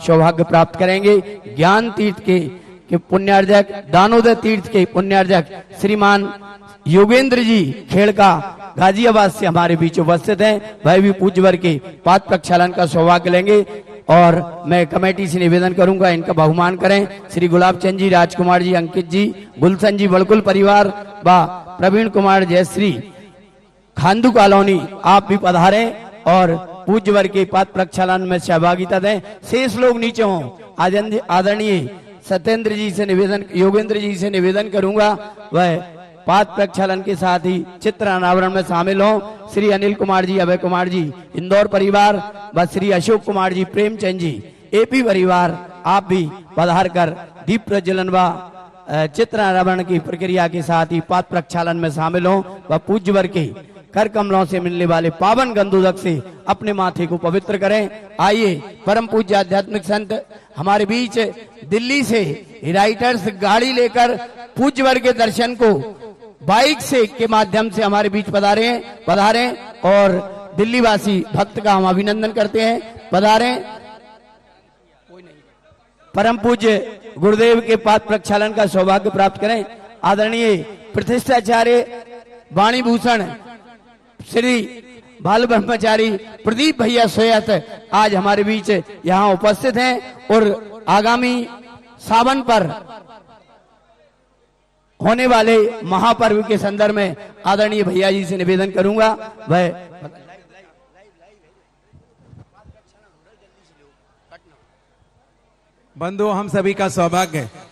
सौभाग्य प्राप्त करेंगे। ज्ञान तीर्थ के पुण्यार्जक, दानोदय तीर्थ के पुण्यार्जक श्रीमान योगेंद्र जी खेड़का गाजियाबाद से हमारे बीच उपस्थित हैं। वह भी पूज्य वर्ग के पाद प्रक्षालन का सौभाग्य लेंगे और मैं कमेटी से निवेदन करूंगा इनका बहुमान करें। श्री गुलाब चंद जी, राजकुमार जी, अंकित जी, गुलशन जी, बड़कुल परिवार व प्रवीण कुमार जयश्री खांदू कॉलोनी, आप भी पधारें और पूज्य वर्ग के पाद प्रक्षालन में सहभागिता दें। शेष लोग नीचे हों। आदरणीय सत्येंद्र जी से निवेदन, योगेंद्र जी से निवेदन करूंगा वह पाद प्रक्षालन के साथ ही चित्र अनावरण में शामिल हों। श्री अनिल कुमार जी, अभय कुमार जी, इंदौर परिवार व श्री अशोक कुमार जी, प्रेमचंद जी, एपी परिवार, आप भी पधार कर दीप प्रज्वलन व चित्र अनावरण की प्रक्रिया के साथ ही पाद प्रक्षालन में शामिल हों व पूज्य वर्ग के कर कमलों से मिलने वाले पावन गंधोदक से अपने माथे को पवित्र करें। आइए परम पूज्य आध्यात्मिक संत हमारे बीच दिल्ली से राइटर्स गाड़ी लेकर पूज्य वर्ग के दर्शन को बाइक से के माध्यम से हमारे बीच पधारे और दिल्ली वासी भक्त का हम अभिनंदन करते हैं। पधारें। परम पूज्य गुरुदेव के पाद प्रक्षालन का सौभाग्य प्राप्त करें। आदरणीय प्रतिष्ठाचार्य वाणी भूषण श्री बाल ब्रह्मचारी प्रदीप भैया सोयत आज हमारे बीच यहाँ उपस्थित हैं और आगामी सावन पर होने वाले महापर्व के संदर्भ में आदरणीय भैया जी से निवेदन करूंगा वह बंधुओं, हम सभी का सौभाग्य है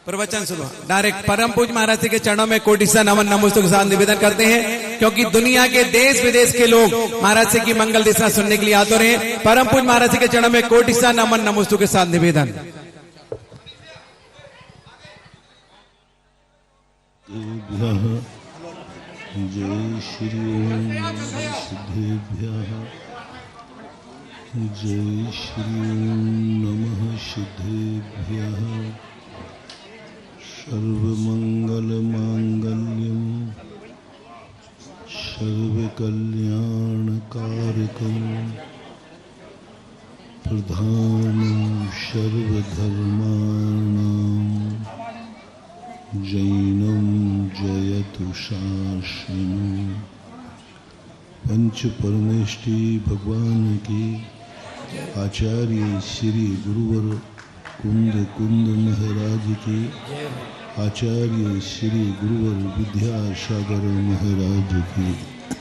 प्रवचन सुनो डायरेक्ट परम पूज्य महाराज जी के चरणों में कोटि सा नमन नमस्तु के साथ निवेदन करते हैं, क्योंकि दुनिया के देश विदेश के लोग महाराज जी की मंगल दिशा सुनने के लिए आते रहे। परम पूज्य महाराज जी के चरणों में कोटि सा नमन नमस्तु के साथ निवेदन। जय श्री सिद्धेभ्यः, जय श्री नमः सिद्धेभ्यः। सर्वमंगल मांगल्यम सर्वकल्याणकारकम प्रधानम सर्वधर्माणां जैनम जयतु शासनम। पंच परमेष्टि भगवान की आचार्य श्री गुरुवर कुंद महाराज की, आचार्य श्री गुरुवर विद्यासागर महाराज की।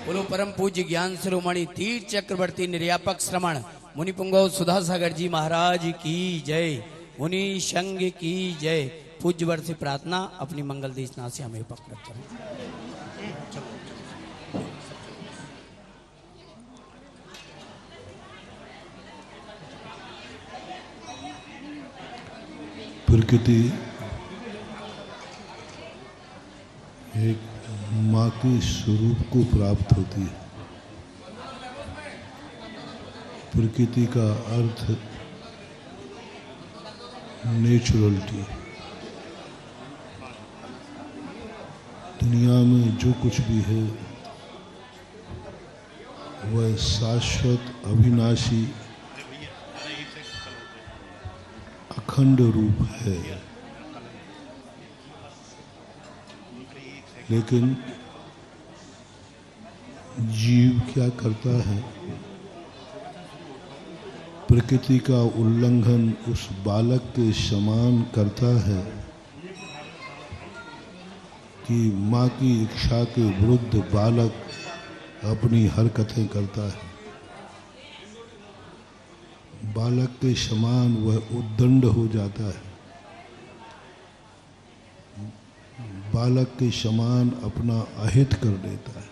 बोलो परम पूज्य ज्ञान शिरोमणि तीर्थ चक्रवर्ती निर्यापक श्रमण मुनि पुंगव सुधा सागर जी महाराज की जय, मुनि संघ की जय। पूज्य वर्ग से प्रार्थना अपनी मंगल देशना से हमें पकड़ करें। प्रकृति एक माँ के स्वरूप को प्राप्त होती है। प्रकृति का अर्थ नेचुरलिटी। दुनिया में जो कुछ भी है वह शाश्वत, अविनाशी, अखंड रूप है। लेकिन जीव क्या करता है? प्रकृति का उल्लंघन उस बालक के समान करता है कि माँ की इच्छा के विरुद्ध बालक अपनी हरकतें करता है। बालक के समान वह उद्दंड हो जाता है। बालक के समान अपना अहित कर देता है।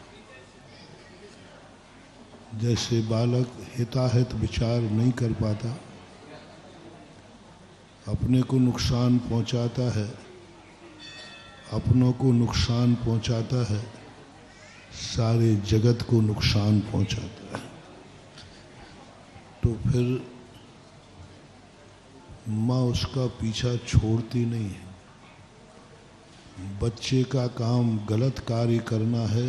जैसे बालक हिताहित विचार नहीं कर पाता, अपने को नुकसान पहुंचाता है, अपनों को नुकसान पहुंचाता है, सारे जगत को नुकसान पहुंचाता है। तो फिर माँ उसका पीछा छोड़ती नहीं है। बच्चे का काम गलत कार्य करना है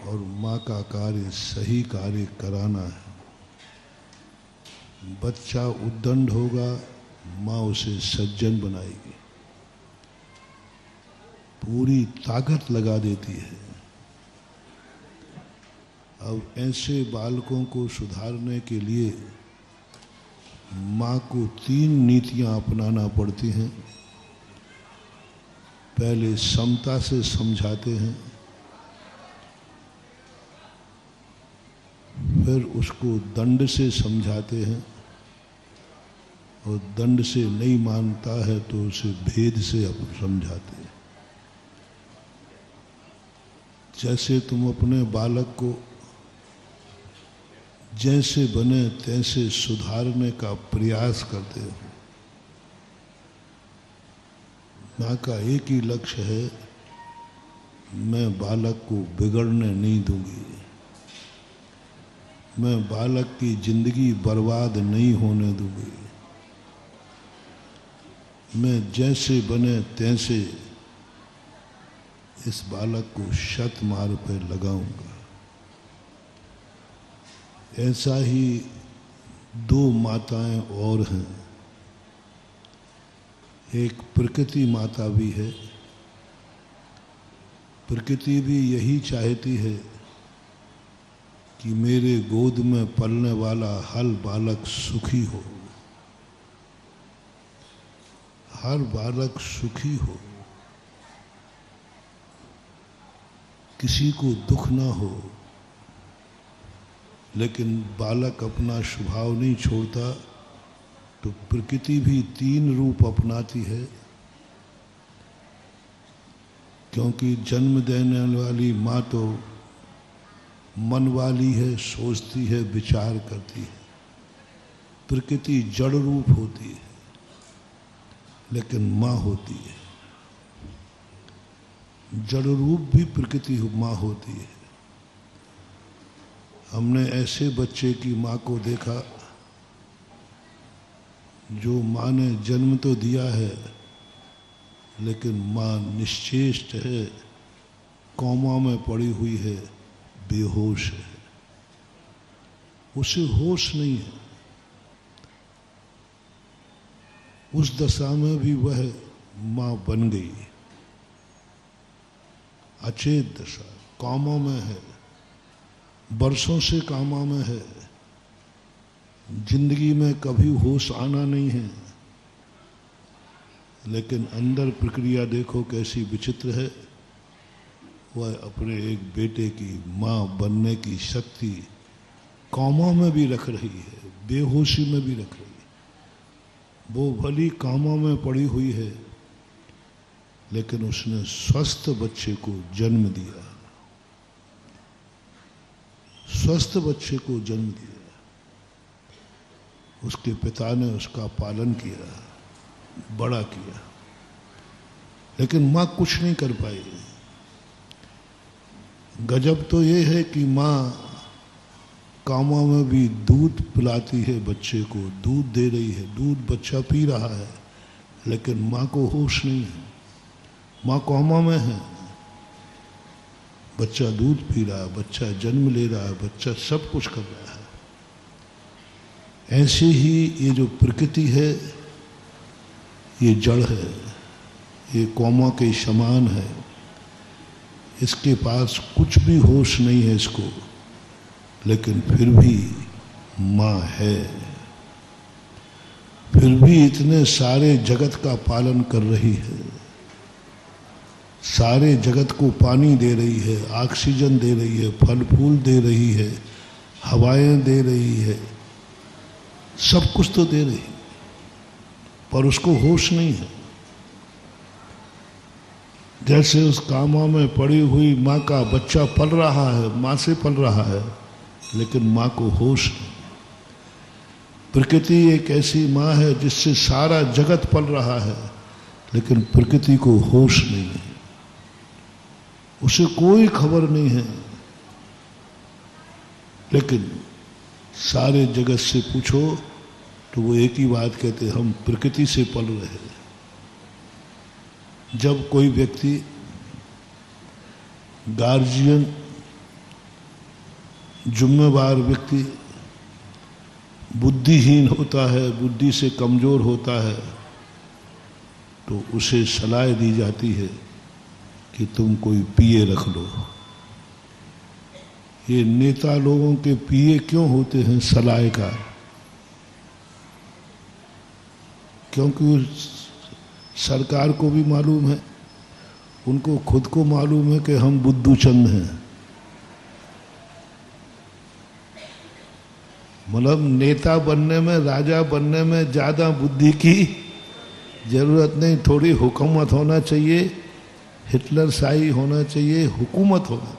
और माँ का कार्य सही कार्य कराना है। बच्चा उद्दंड होगा, माँ उसे सज्जन बनाएगी, पूरी ताकत लगा देती है। अब ऐसे बालकों को सुधारने के लिए माँ को 3 नीतियाँ अपनाना पड़ती हैं। पहले समता से समझाते हैं, फिर उसको दंड से समझाते हैं, और दंड से नहीं मानता है तो उसे भेद से समझाते हैं। जैसे तुम अपने बालक को जैसे बने तैसे सुधारने का प्रयास करते हो, माँ का एक ही लक्ष्य है, मैं बालक को बिगड़ने नहीं दूंगी, मैं बालक की जिंदगी बर्बाद नहीं होने दूंगी, मैं जैसे बने तैसे इस बालक को शत मार्ग पर लगाऊंगा। ऐसा ही 2 माताएं और हैं। एक प्रकृति माता भी है। प्रकृति भी यही चाहती है कि मेरे गोद में पलने वाला हर बालक सुखी हो, हर बालक सुखी हो, किसी को दुख ना हो। लेकिन बालक अपना स्वभाव नहीं छोड़ता, तो प्रकृति भी 3 रूप अपनाती है। क्योंकि जन्म देने वाली माँ तो मन वाली है, सोचती है, विचार करती है। प्रकृति जड़ रूप होती है, लेकिन माँ होती है। जड़ रूप भी प्रकृति माँ होती है। हमने ऐसे बच्चे की माँ को देखा जो माँ ने जन्म तो दिया है, लेकिन माँ निश्चेष्ट है, कोमा में पड़ी हुई है, बेहोश है, उसे होश नहीं है। उस दशा में भी वह माँ बन गई, अचेत दशा, कामा में है, बरसों से कामा में है, जिंदगी में कभी होश आना नहीं है। लेकिन अंदर प्रक्रिया देखो कैसी विचित्र है। वह अपने एक बेटे की माँ बनने की शक्ति कामा में भी रख रही है, बेहोशी में भी रख रही है। वो भली कामा में पड़ी हुई है, लेकिन उसने स्वस्थ बच्चे को जन्म दिया, स्वस्थ बच्चे को जन्म दिया। उसके पिता ने उसका पालन किया, बड़ा किया, लेकिन माँ कुछ नहीं कर पाई। गजब तो ये है कि माँ कामा में भी दूध पिलाती है बच्चे को, दूध दे रही है, दूध बच्चा पी रहा है, लेकिन माँ को होश नहीं है। माँ कामा में है, बच्चा दूध पी रहा है, बच्चा जन्म ले रहा है, बच्चा सब कुछ कर रहा है। ऐसे ही ये जो प्रकृति है, ये जड़ है, ये कोमा के समान है। इसके पास कुछ भी होश नहीं है इसको, लेकिन फिर भी माँ है, फिर भी इतने सारे जगत का पालन कर रही है, सारे जगत को पानी दे रही है, ऑक्सीजन दे रही है, फल फूल दे रही है, हवाएं दे रही है, सब कुछ तो दे रही है, पर उसको होश नहीं है। जैसे उस कामा में पड़ी हुई माँ का बच्चा पल रहा है, माँ से पल रहा है, लेकिन माँ को होश नहीं। प्रकृति एक ऐसी माँ है जिससे सारा जगत पल रहा है, लेकिन प्रकृति को होश नहीं है, उसे कोई खबर नहीं है। लेकिन सारे जगत से पूछो तो वो एक ही बात कहते हैं, हम प्रकृति से पल रहे हैं। जब कोई व्यक्ति, गार्जियन, जिम्मेवार व्यक्ति बुद्धिहीन होता है, बुद्धि से कमजोर होता है, तो उसे सलाह दी जाती है कि तुम कोई पीए रख लो। ये नेता लोगों के पीए क्यों होते हैं सलाहकार? क्योंकि सरकार को भी मालूम है, उनको खुद को मालूम है कि हम बुद्धू चंद हैं। मतलब नेता बनने में, राजा बनने में ज्यादा बुद्धि की जरूरत नहीं, थोड़ी हुकूमत होना चाहिए, हिटलर शाही होना चाहिए, हुकूमत होना,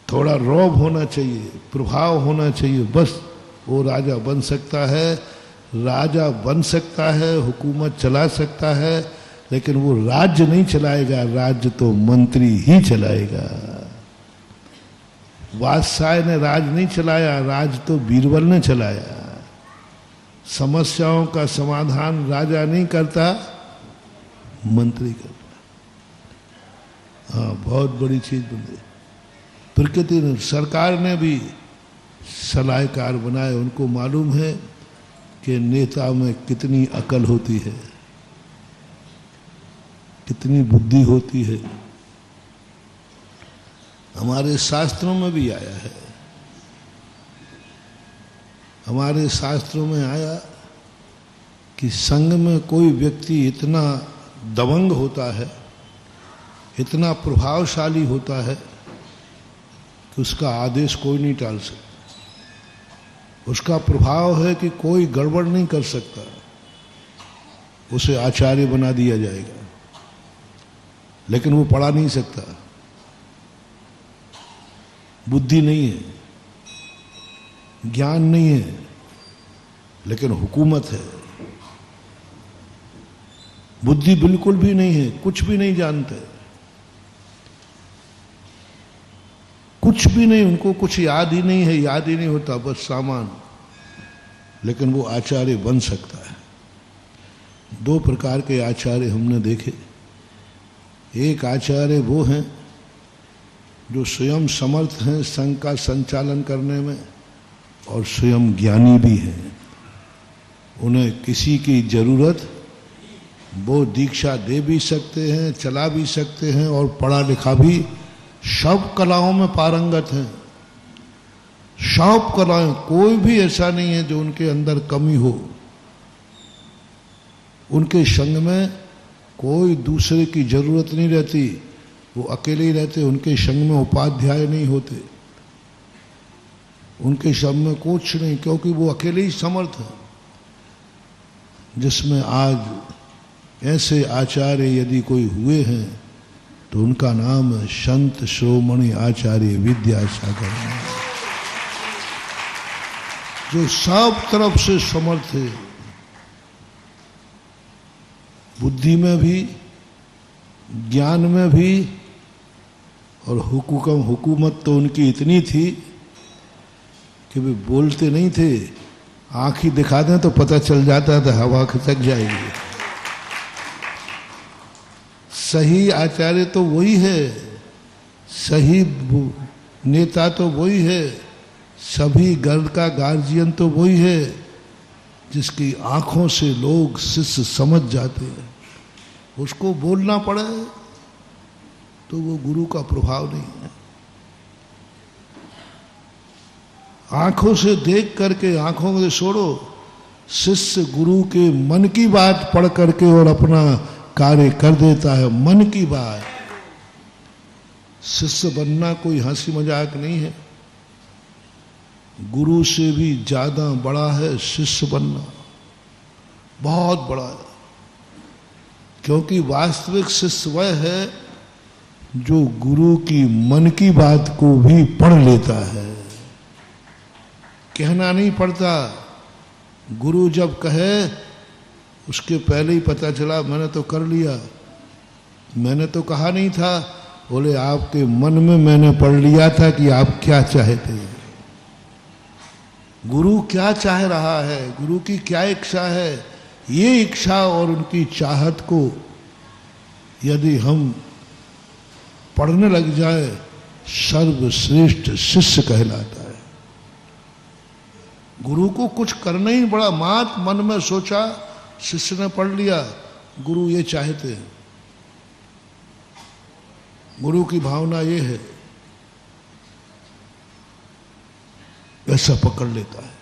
थोड़ा रौब होना चाहिए, प्रभाव होना चाहिए, बस वो राजा बन सकता है। राजा बन सकता है, हुकूमत चला सकता है, लेकिन वो राज्य नहीं चलाएगा, राज्य तो मंत्री ही चलाएगा। बादशाह ने राज नहीं चलाया, राज तो बीरबल ने चलाया। समस्याओं का समाधान राजा नहीं करता, मंत्री करता। हाँ, बहुत बड़ी चीज बन गई। प्रकृति ने, सरकार ने भी सलाहकार बनाए। उनको मालूम है कि नेता में कितनी अकल होती है, कितनी बुद्धि होती है। हमारे शास्त्रों में भी आया है, हमारे शास्त्रों में आया कि संघ में कोई व्यक्ति इतना दबंग होता है, इतना प्रभावशाली होता है कि उसका आदेश कोई नहीं टाल सकता। उसका प्रभाव है कि कोई गड़बड़ नहीं कर सकता, उसे आचार्य बना दिया जाएगा, लेकिन वो पढ़ा नहीं सकता, बुद्धि नहीं है, ज्ञान नहीं है, लेकिन हुकूमत है। बुद्धि बिल्कुल भी नहीं है, कुछ भी नहीं जानते, कुछ भी नहीं, उनको कुछ याद ही नहीं है, याद ही नहीं होता, बस सामान, लेकिन वो आचार्य बन सकता है। दो प्रकार के आचार्य हमने देखे। एक आचार्य वो हैं जो स्वयं समर्थ हैं संघ का संचालन करने में और स्वयं ज्ञानी भी हैं, उन्हें किसी की जरूरत, वो दीक्षा दे भी सकते हैं, चला भी सकते हैं, और पढ़ा लिखा भी, सब कलाओं में पारंगत हैं। सब कलाएं, कोई भी ऐसा नहीं है जो उनके अंदर कमी हो। उनके संग में कोई दूसरे की जरूरत नहीं रहती, वो अकेले ही रहते। उनके संग में उपाध्याय नहीं होते, उनके संग में कुछ नहीं, क्योंकि वो अकेले ही समर्थ है। जिसमें आज ऐसे आचार्य यदि कोई हुए हैं तो उनका नाम है संत शिरोमणि आचार्य विद्यासागर, जो सब तरफ से समर्थ है, बुद्धि में भी, ज्ञान में भी, और हुकूमत तो उनकी इतनी थी कि वे बोलते नहीं थे, आंख ही दिखा दें तो पता चल जाता था हवा खिसक जाएगी। सही आचार्य तो वही है, सही नेता तो वही है, सभी गर्द का गार्जियन तो वही है, जिसकी आंखों से लोग शिष्य समझ जाते हैं। उसको बोलना पड़े तो वो गुरु का प्रभाव नहीं है। आंखों से देख करके, आंखों से छोड़ो, शिष्य गुरु के मन की बात पढ़ करके और अपना कार्य कर देता है। मन की बात, शिष्य बनना कोई हंसी मजाक नहीं है। गुरु से भी ज्यादा बड़ा है शिष्य बनना, बहुत बड़ा है। क्योंकि वास्तविक शिष्य वह है जो गुरु की मन की बात को भी पढ़ लेता है, कहना नहीं पड़ता। गुरु जब कहे उसके पहले ही पता चला, मैंने तो कर लिया, मैंने तो कहा नहीं था। बोले आपके मन में मैंने पढ़ लिया था कि आप क्या चाहते हैं, गुरु क्या चाह रहा है, गुरु की क्या इच्छा है। ये इच्छा और उनकी चाहत को यदि हम पढ़ने लग जाए, सर्वश्रेष्ठ शिष्य कहलाता है। गुरु को कुछ करना ही बड़ा, मात मन में सोचा, शिष्य ने पढ़ लिया, गुरु ये चाहते हैं, गुरु की भावना ये है, ऐसा पकड़ लेता है।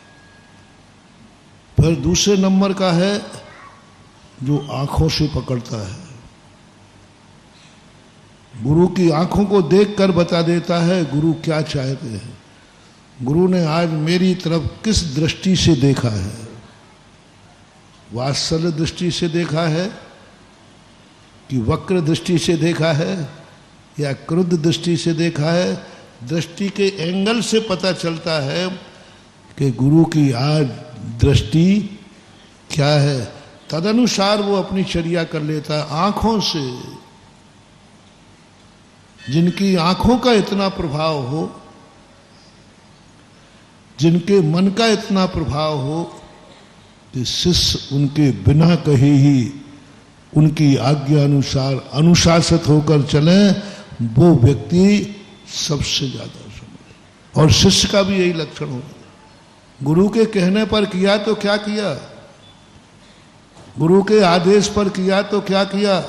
फिर दूसरे नंबर का है जो आंखों से पकड़ता है, गुरु की आंखों को देखकर बता देता है गुरु क्या चाहते हैं। गुरु ने आज मेरी तरफ किस दृष्टि से देखा है, वात्सल्य दृष्टि से देखा है कि वक्र दृष्टि से देखा है या क्रुद्ध दृष्टि से देखा है। दृष्टि के एंगल से पता चलता है कि गुरु की आज दृष्टि क्या है, तदनुसार वो अपनी चर्या कर लेता है। आंखों से, जिनकी आंखों का इतना प्रभाव हो, जिनके मन का इतना प्रभाव हो कि शिष्य उनके बिना कहे ही उनकी आज्ञा अनुसार अनुशासित होकर चले, वो व्यक्ति सबसे ज्यादा समझे। और शिष्य का भी यही लक्षण होगा। गुरु के कहने पर किया तो क्या किया, गुरु के आदेश पर किया तो क्या किया,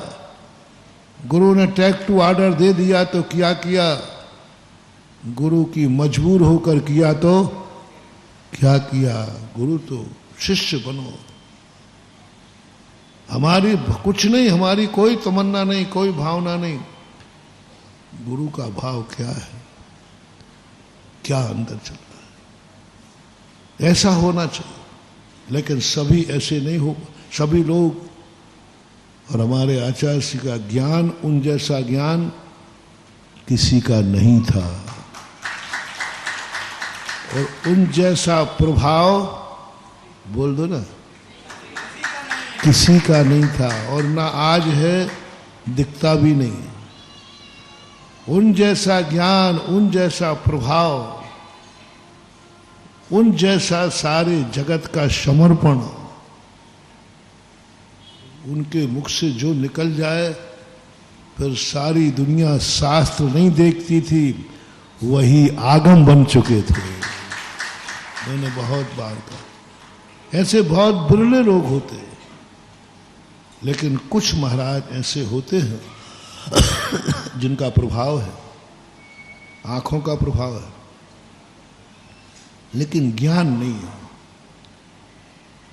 गुरु ने टेक टू ऑर्डर दे दिया तो क्या किया, गुरु की मजबूर होकर किया तो क्या किया। गुरु तो शिष्य बनो, हमारी कुछ नहीं, हमारी कोई तमन्ना नहीं, कोई भावना नहीं, गुरु का भाव क्या है, क्या अंदर चल रहा है, ऐसा होना चाहिए। लेकिन सभी ऐसे नहीं हो, सभी लोग, और हमारे आचार्य श्री का ज्ञान, उन जैसा ज्ञान किसी का नहीं था, और उन जैसा प्रभाव, बोल दो ना, किसी का नहीं था, और ना आज है, दिखता भी नहीं। उन जैसा ज्ञान, उन जैसा प्रभाव, उन जैसा सारे जगत का समर्पण, उनके मुख से जो निकल जाए फिर सारी दुनिया शास्त्र नहीं देखती थी, वही आगम बन चुके थे। मैंने बहुत बार कहा, ऐसे बहुत बिरले लोग होते हैं, लेकिन कुछ महाराज ऐसे होते हैं जिनका प्रभाव है, आंखों का प्रभाव है, लेकिन ज्ञान नहीं है।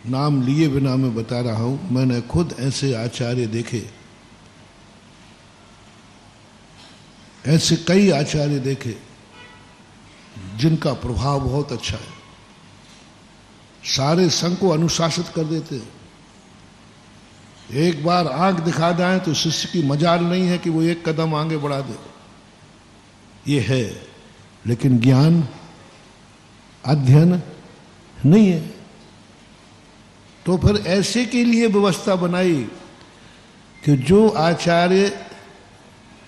नाम लिए बिना मैं बता रहा हूं, मैंने खुद ऐसे आचार्य देखे, ऐसे कई आचार्य देखे जिनका प्रभाव बहुत अच्छा है, सारे संघ को अनुशासित कर देते हैं। एक बार आंख दिखा दें तो शिष्य की मजाल नहीं है कि वो एक कदम आगे बढ़ा दे, ये है, लेकिन ज्ञान, अध्ययन नहीं है। तो फिर ऐसे के लिए व्यवस्था बनाई कि जो आचार्य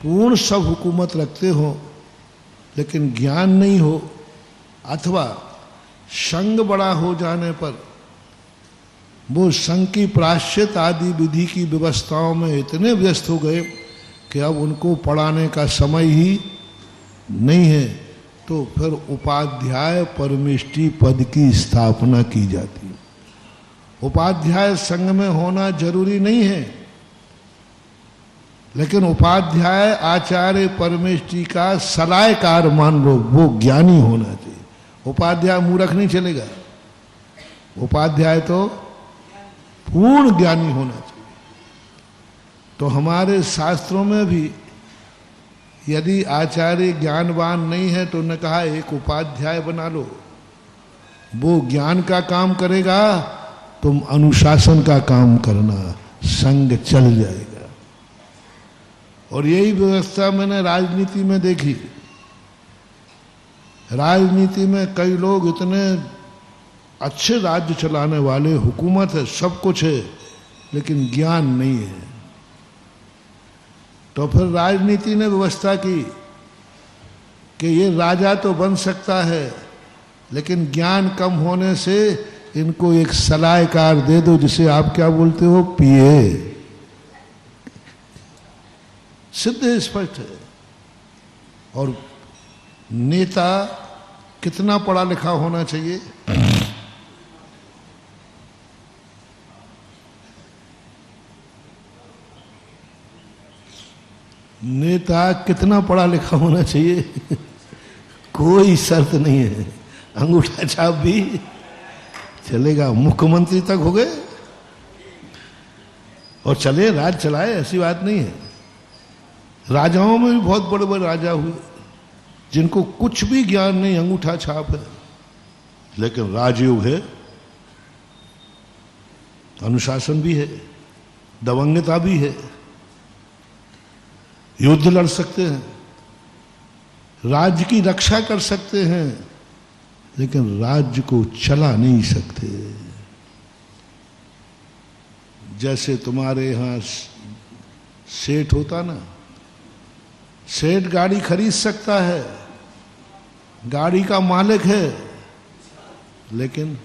पूर्ण सब हुकूमत रखते हो लेकिन ज्ञान नहीं हो, अथवा संग बड़ा हो जाने पर वो संघ की प्रायश्चित आदि विधि की व्यवस्थाओं में इतने व्यस्त हो गए कि अब उनको पढ़ाने का समय ही नहीं है, तो फिर उपाध्याय परमेष्टि पद की स्थापना की जाती है। उपाध्याय संघ में होना जरूरी नहीं है, लेकिन उपाध्याय आचार्य परमेष्टि का सलाहकार मान लो, वो ज्ञानी होना चाहिए। उपाध्याय मूर्ख नहीं चलेगा, उपाध्याय तो पूर्ण ज्ञानी होना चाहिए। तो हमारे शास्त्रों में भी यदि आचार्य ज्ञानवान नहीं है तो उन्होंने कहा एक उपाध्याय बना लो, वो ज्ञान का काम करेगा, तुम अनुशासन का काम करना, संग चल जाएगा। और यही व्यवस्था मैंने राजनीति में देखी। राजनीति में कई लोग इतने अच्छे राज्य चलाने वाले, हुकूमत है, सब कुछ है, लेकिन ज्ञान नहीं है। तो फिर राजनीति ने व्यवस्था की कि ये राजा तो बन सकता है, लेकिन ज्ञान कम होने से इनको एक सलाहकार दे दो, जिसे आप क्या बोलते हो, पीए। सिद्ध स्पष्ट है। और नेता कितना पढ़ा लिखा होना चाहिए? नेता कितना पढ़ा लिखा होना चाहिए कोई शर्त नहीं है, अंगूठा छाप भी चलेगा। मुख्यमंत्री तक हो गए और चले, राज चलाए, ऐसी बात नहीं है। राजाओं में भी बहुत बड़े बड़े राजा हुए जिनको कुछ भी ज्ञान नहीं, अंगूठा छाप है, लेकिन राजयोग है, अनुशासन भी है, दबंगता भी है, युद्ध लड़ सकते हैं, राज्य की रक्षा कर सकते हैं, लेकिन राज्य को चला नहीं सकते। जैसे तुम्हारे यहां सेठ होता ना, सेठ गाड़ी खरीद सकता है, गाड़ी का मालिक है, लेकिन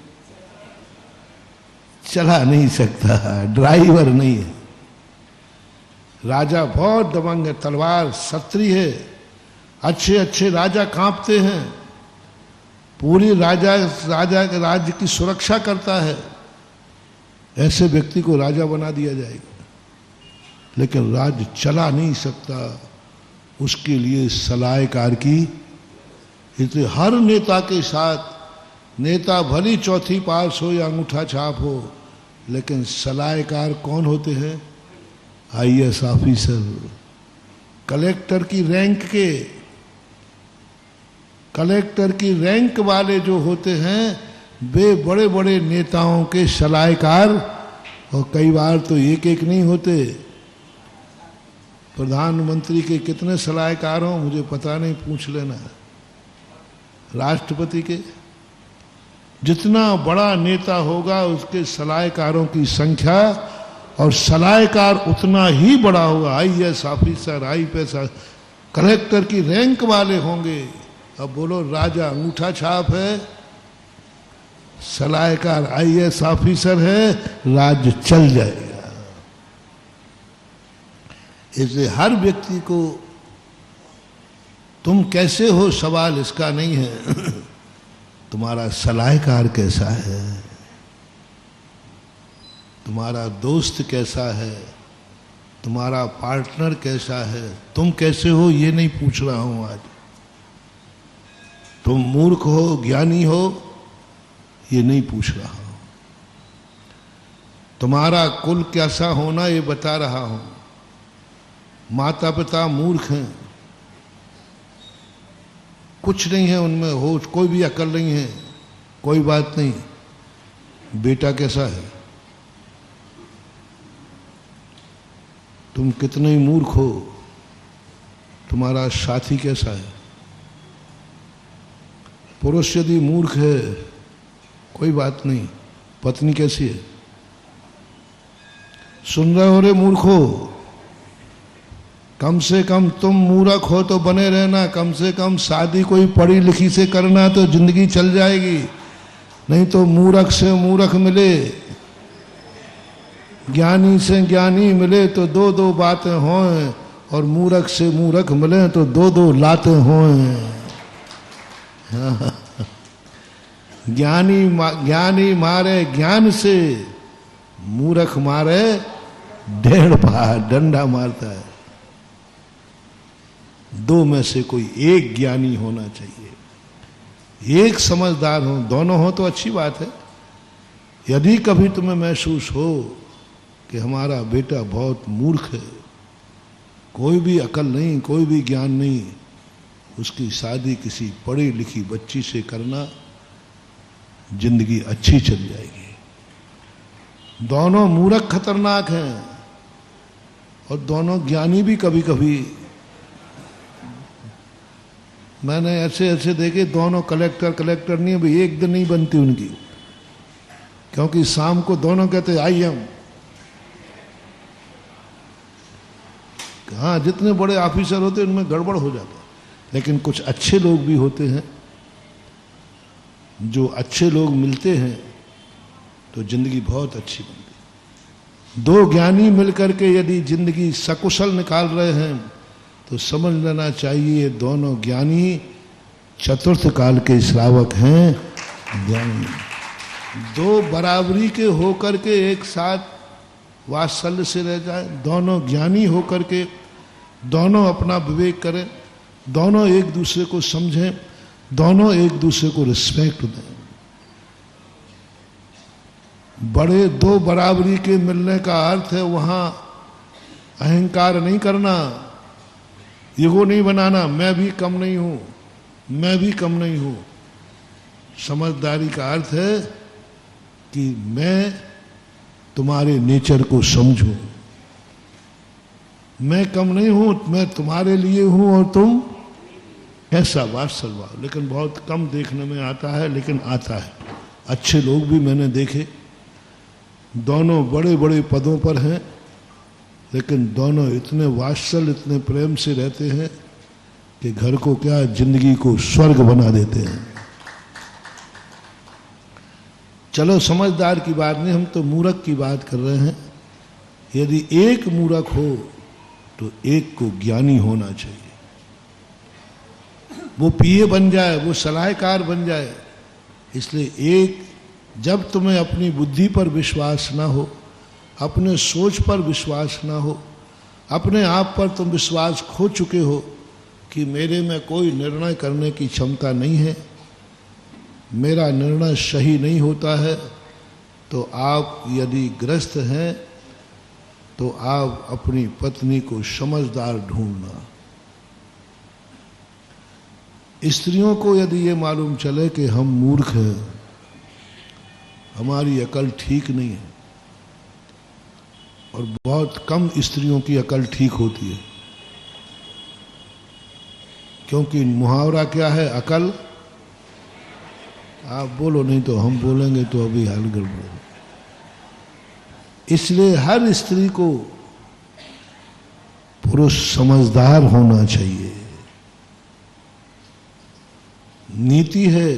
चला नहीं सकता, ड्राइवर नहीं है। राजा बहुत दबंग है, तलवार क्षत्रिय है, अच्छे अच्छे राजा कांपते हैं, पूरी राजा के राज्य की सुरक्षा करता है, ऐसे व्यक्ति को राजा बना दिया जाएगा, लेकिन राज्य चला नहीं सकता। उसके लिए सलाहकार की, इसलिए हर नेता के साथ, नेता भली चौथी पास हो या अंगूठा छाप हो, लेकिन सलाहकार कौन होते हैं? आईएएस ऑफिसर, कलेक्टर की रैंक वाले जो होते हैं वे बड़े बड़े नेताओं के सलाहकार, और कई बार तो एक एक नहीं होते। प्रधानमंत्री के कितने सलाहकार हों मुझे पता नहीं, पूछ लेना। राष्ट्रपति के, जितना बड़ा नेता होगा उसके सलाहकारों की संख्या, और सलाहकार उतना ही बड़ा होगा। आईएएस ऑफिसर, आईपीएस, कलेक्टर की रैंक वाले होंगे। अब बोलो, राजा अंगूठा छाप है, सलाहकार आईएएस ऑफिसर है, राज्य चल जाएगा। इसलिए हर व्यक्ति को तुम कैसे हो सवाल इसका नहीं है, तुम्हारा सलाहकार कैसा है, तुम्हारा दोस्त कैसा है, तुम्हारा पार्टनर कैसा है, तुम कैसे हो ये नहीं पूछ रहा हूं आज। तुम मूर्ख हो, ज्ञानी हो, ये नहीं पूछ रहा हूं। तुम्हारा कुल कैसा होना ये बता रहा हूं। माता पिता मूर्ख हैं, कुछ नहीं है उनमें होश, कोई भी अकल नहीं है, कोई बात नहीं। बेटा कैसा है, तुम कितने ही मूर्ख हो, तुम्हारा साथी कैसा है। पुरुष यदि मूर्ख है कोई बात नहीं, पत्नी कैसी है। सुन रहे हो रे मूर्खो, कम से कम तुम मूर्ख हो तो बने रहना, कम से कम शादी कोई पढ़ी लिखी से करना तो जिंदगी चल जाएगी। नहीं तो मूर्ख से मूर्ख मिले, ज्ञानी से ज्ञानी मिले तो दो दो बातें हों, और मूर्ख से मूर्ख मिले तो दो दो लातें हों। ज्ञानी मारे ज्ञान से, मूर्ख मारे डेढ़ पहाड़, डंडा मारता है। दो में से कोई एक ज्ञानी होना चाहिए, एक समझदार हो, दोनों हो तो अच्छी बात है। यदि कभी तुम्हें महसूस हो कि हमारा बेटा बहुत मूर्ख है, कोई भी अकल नहीं, कोई भी ज्ञान नहीं, उसकी शादी किसी पढ़ी लिखी बच्ची से करना, जिंदगी अच्छी चल जाएगी। दोनों मूर्ख खतरनाक हैं, और दोनों ज्ञानी भी कभी कभी मैंने ऐसे ऐसे देखे, दोनों कलेक्टर नहीं, अभी एक दिन नहीं बनती उनकी, क्योंकि शाम को दोनों कहते आई हम। हाँ, जितने बड़े ऑफिसर होते हैं उनमें गड़बड़ हो जाता है, लेकिन कुछ अच्छे लोग भी होते हैं। जो अच्छे लोग मिलते हैं तो जिंदगी बहुत अच्छी बनती है। दो ज्ञानी मिलकर के यदि जिंदगी सकुशल निकाल रहे हैं तो समझ लेना चाहिए दोनों ज्ञानी चतुर्थ काल के श्रावक हैं। ज्ञानी दो बराबरी के होकर के एक साथ वात्सल्य से रह जाए, दोनों ज्ञानी होकर के दोनों अपना विवेक करें, दोनों एक दूसरे को समझें, दोनों एक दूसरे को रिस्पेक्ट दें। बड़े दो बराबरी के मिलने का अर्थ है वहां अहंकार नहीं करना, ईगो नहीं बनाना, मैं भी कम नहीं हूं, मैं भी कम नहीं हूं। समझदारी का अर्थ है कि मैं तुम्हारे नेचर को समझूं, मैं कम नहीं हूं, मैं तुम्हारे लिए हूं और तुम ऐसा वात्सल्य भाव। लेकिन बहुत कम देखने में आता है, लेकिन आता है। अच्छे लोग भी मैंने देखे, दोनों बड़े बड़े पदों पर हैं, लेकिन दोनों इतने वात्सल्य, इतने प्रेम से रहते हैं कि घर को क्या, जिंदगी को स्वर्ग बना देते हैं। चलो समझदार की बात नहीं, हम तो मूर्ख की बात कर रहे हैं। यदि एक मूर्ख हो तो एक को ज्ञानी होना चाहिए। वो पीए बन जाए, वो सलाहकार बन जाए। इसलिए एक, जब तुम्हें अपनी बुद्धि पर विश्वास ना हो, अपने सोच पर विश्वास ना हो, अपने आप पर तुम विश्वास खो चुके हो कि मेरे में कोई निर्णय करने की क्षमता नहीं है, मेरा निर्णय सही नहीं होता है, तो आप यदि ग्रस्त हैं तो आप अपनी पत्नी को समझदार ढूंढना। स्त्रियों को यदि ये मालूम चले कि हम मूर्ख हैं, हमारी अकल ठीक नहीं है, और बहुत कम स्त्रियों की अकल ठीक होती है, क्योंकि मुहावरा क्या है, अकल, आप बोलो नहीं तो हम बोलेंगे तो अभी हाल गड़बड़। इसलिए हर स्त्री को पुरुष समझदार होना चाहिए। नीति है,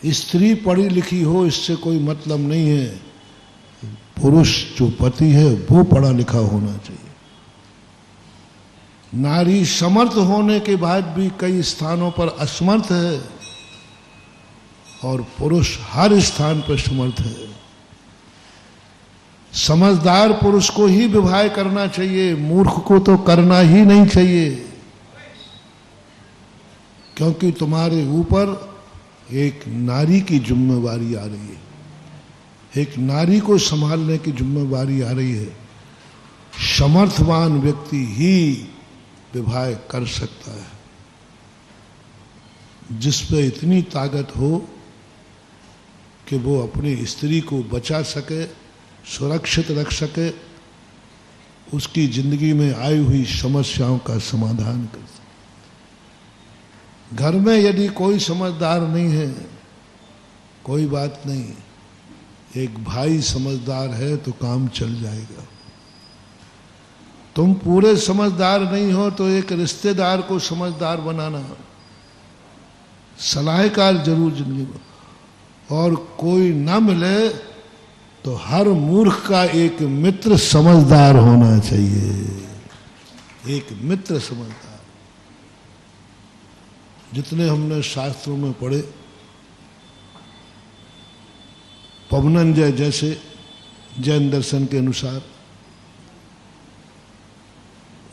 स्त्री पढ़ी लिखी हो इससे कोई मतलब नहीं है, पुरुष जो पति है वो पढ़ा लिखा होना चाहिए। नारी समर्थ होने के बाद भी कई स्थानों पर असमर्थ है, और पुरुष हर स्थान पर समर्थ है। समझदार पुरुष को ही विवाह करना चाहिए, मूर्ख को तो करना ही नहीं चाहिए, क्योंकि तुम्हारे ऊपर एक नारी की जिम्मेवारी आ रही है, एक नारी को संभालने की जिम्मेवारी आ रही है। समर्थवान व्यक्ति ही विवाह कर सकता है, जिस पे इतनी ताकत हो कि वो अपनी स्त्री को बचा सके, सुरक्षित रख सके, उसकी जिंदगी में आई हुई समस्याओं का समाधान कर सके। घर में यदि कोई समझदार नहीं है, कोई बात नहीं, एक भाई समझदार है तो काम चल जाएगा। तुम पूरे समझदार नहीं हो तो एक रिश्तेदार को समझदार बनाना, सलाहकार जरूर जिंदगी में। और कोई ना मिले तो हर मूर्ख का एक मित्र समझदार होना चाहिए, एक मित्र समझदार। जितने हमने शास्त्रों में पढ़े, पवनंजय जैसे जैन दर्शन के अनुसार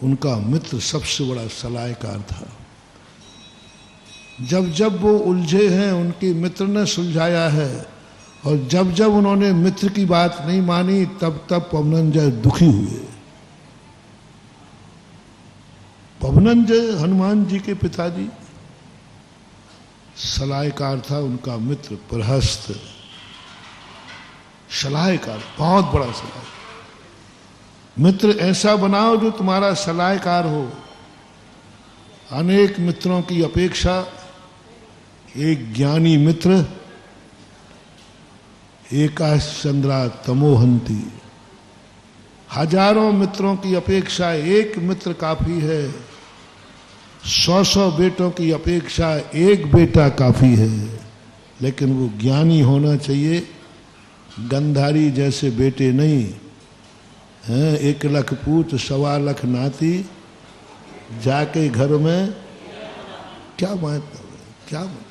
उनका मित्र सबसे बड़ा सलाहकार था। जब जब वो उलझे हैं उनके मित्र ने सुलझाया है, और जब जब उन्होंने मित्र की बात नहीं मानी तब तब पवनंजय दुखी हुए। पवनंजय हनुमान जी के पिताजी, सलाहकार था उनका मित्र प्रहस्त, सलाहकार, बहुत बड़ा सलाहकार। मित्र ऐसा बनाओ जो तुम्हारा सलाहकार हो। अनेक मित्रों की अपेक्षा एक ज्ञानी मित्र एकाश चंद्रा तमोहंती, हजारों मित्रों की अपेक्षा एक मित्र काफी है। 100 बेटों की अपेक्षा एक बेटा काफी है, लेकिन वो ज्ञानी होना चाहिए। गंधारी जैसे बेटे नहीं हैं। 1 लाख पूत 1.25 लाख नाती, जाके घर में क्या मतलब, क्या मतलब।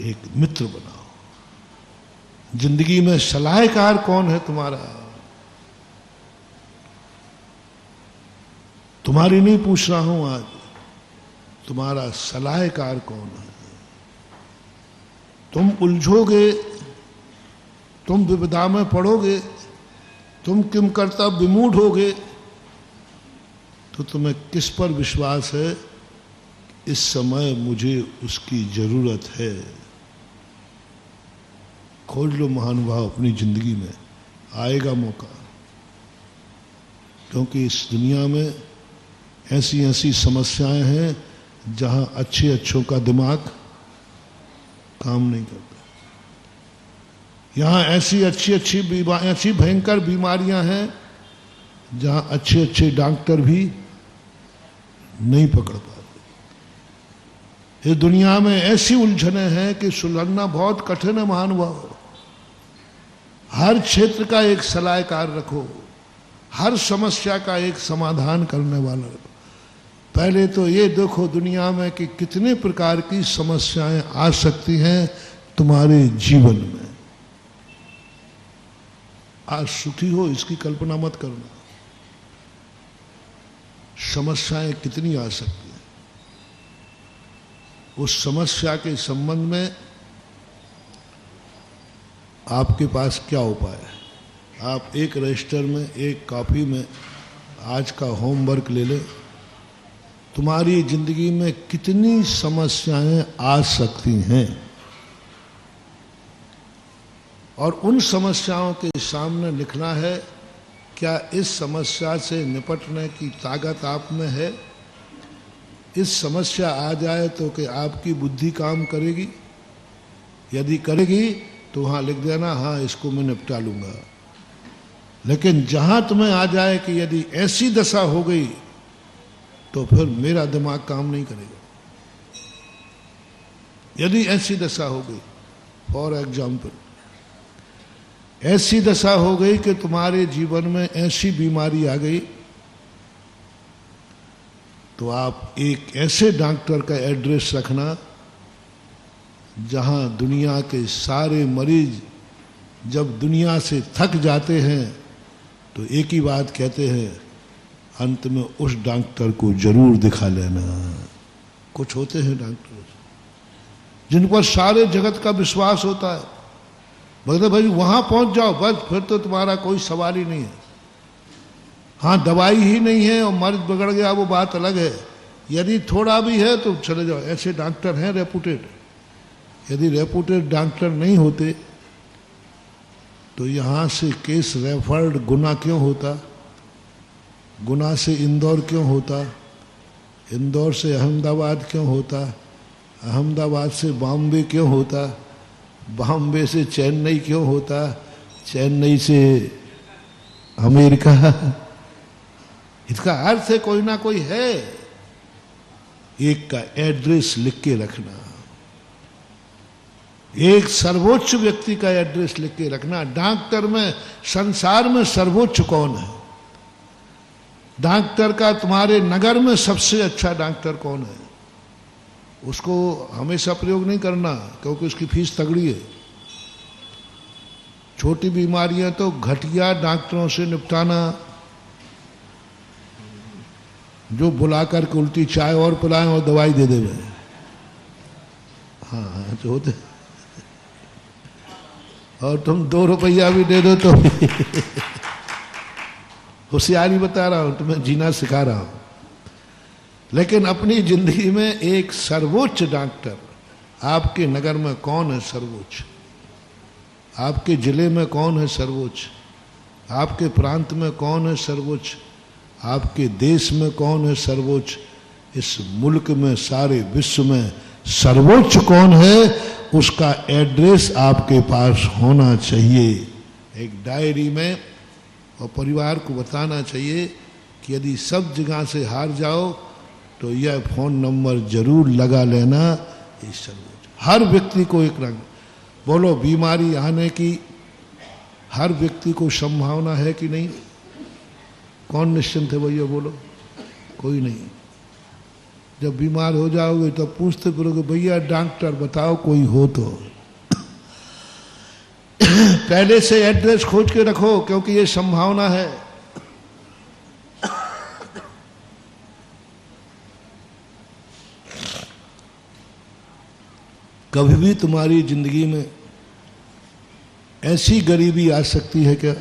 एक मित्र बनाओ। जिंदगी में सलाहकार कौन है तुम्हारा? तुम्हारी नहीं पूछ रहा हूं आज, तुम्हारा सलाहकार कौन है। तुम उलझोगे, तुम विपदा में पड़ोगे, तुम किम करता विमूढ़ होगे, तो तुम्हें किस पर विश्वास है इस समय मुझे उसकी जरूरत है। खोज लो महानुभाव अपनी जिंदगी में, आएगा मौका। क्योंकि इस दुनिया में ऐसी ऐसी समस्याएं हैं जहां अच्छे अच्छों का दिमाग काम नहीं करता। यहां ऐसी ऐसी भयंकर बीमारियां हैं जहां अच्छे अच्छे डॉक्टर भी नहीं पकड़ पाते। इस दुनिया में ऐसी उलझने हैं कि सुलझना बहुत कठिन है महानुभाव। हर क्षेत्र का एक सलाहकार रखो, हर समस्या का एक समाधान करने वाला रखो। पहले तो ये देखो दुनिया में कि कितने प्रकार की समस्याएं आ सकती हैं तुम्हारे जीवन में। आज सुखी हो इसकी कल्पना मत करना, समस्याएं कितनी आ सकती हैं। उस समस्या के संबंध में आपके पास क्या उपाय है। आप एक रजिस्टर में, एक कॉपी में आज का होमवर्क ले लें। तुम्हारी जिंदगी में कितनी समस्याएं आ सकती हैं और उन समस्याओं के सामने लिखना है क्या इस समस्या से निपटने की ताकत आप में है। इस समस्या आ जाए तो कि आपकी बुद्धि काम करेगी, यदि करेगी तो वहां लिख देना हाँ इसको मैं निपटा लूंगा। लेकिन जहां तुम्हें आ जाए कि यदि ऐसी दशा हो गई तो फिर मेरा दिमाग काम नहीं करेगा। यदि ऐसी दशा हो गई, फॉर एग्जाम्पल ऐसी दशा हो गई कि तुम्हारे जीवन में ऐसी बीमारी आ गई, तो आप एक ऐसे डॉक्टर का एड्रेस रखना जहां दुनिया के सारे मरीज जब दुनिया से थक जाते हैं तो एक ही बात कहते हैं, अंत में उस डॉक्टर को जरूर दिखा लेना। कुछ होते हैं डॉक्टर जिन पर सारे जगत का विश्वास होता है, बोलते भाई वहां पहुंच जाओ बस, फिर तो तुम्हारा कोई सवाल ही नहीं है। हाँ दवाई ही नहीं है और मर्ज बिगड़ गया वो बात अलग है, यदि थोड़ा भी है तो चले जाओ। ऐसे डॉक्टर हैं रेपुटेड। यदि रेपुटेड डॉक्टर नहीं होते तो यहां से केस रेफर्ड गुना क्यों होता, गुना से इंदौर क्यों होता, इंदौर से अहमदाबाद क्यों होता, अहमदाबाद से बॉम्बे क्यों होता, बॉम्बे से चेन्नई क्यों होता, चेन्नई से अमेरिका। इसका अर्थ है कोई ना कोई है। एक का एड्रेस लिख के रखना, एक सर्वोच्च व्यक्ति का एड्रेस लिख के रखना। डॉक्टर में संसार में सर्वोच्च कौन है, डॉक्टर का तुम्हारे नगर में सबसे अच्छा डॉक्टर कौन है, उसको हमेशा प्रयोग नहीं करना क्योंकि उसकी फीस तगड़ी है। छोटी बीमारियां तो घटिया डॉक्टरों से निपटाना, जो बुला करके उल्टी चाय और पिलाएं और दवाई दे देवे। हाँ जो होते, और तुम 2 रुपया भी दे दो तो होशियारी बता रहा हूं, तुम्हें जीना सिखा रहा हूं। लेकिन अपनी जिंदगी में एक सर्वोच्च डॉक्टर, आपके नगर में कौन है सर्वोच्च, आपके जिले में कौन है सर्वोच्च, आपके प्रांत में कौन है सर्वोच्च, आपके देश में कौन है सर्वोच्च, इस मुल्क में सारे विश्व में सर्वोच्च कौन है, उसका एड्रेस आपके पास होना चाहिए एक डायरी में। और परिवार को बताना चाहिए कि यदि सब जगह से हार जाओ तो यह फोन नंबर जरूर लगा लेना। ये सर्वोच्च हर व्यक्ति को एक रंग बोलो, बीमारी आने की हर व्यक्ति को संभावना है कि नहीं, कौन निश्चिंत है भैया बोलो, कोई नहीं। जब बीमार हो जाओगे तब पूछते फिरोगे भैया डॉक्टर बताओ कोई हो तो। पहले से एड्रेस खोज के रखो क्योंकि ये संभावना है। कभी भी तुम्हारी जिंदगी में ऐसी गरीबी आ सकती है क्या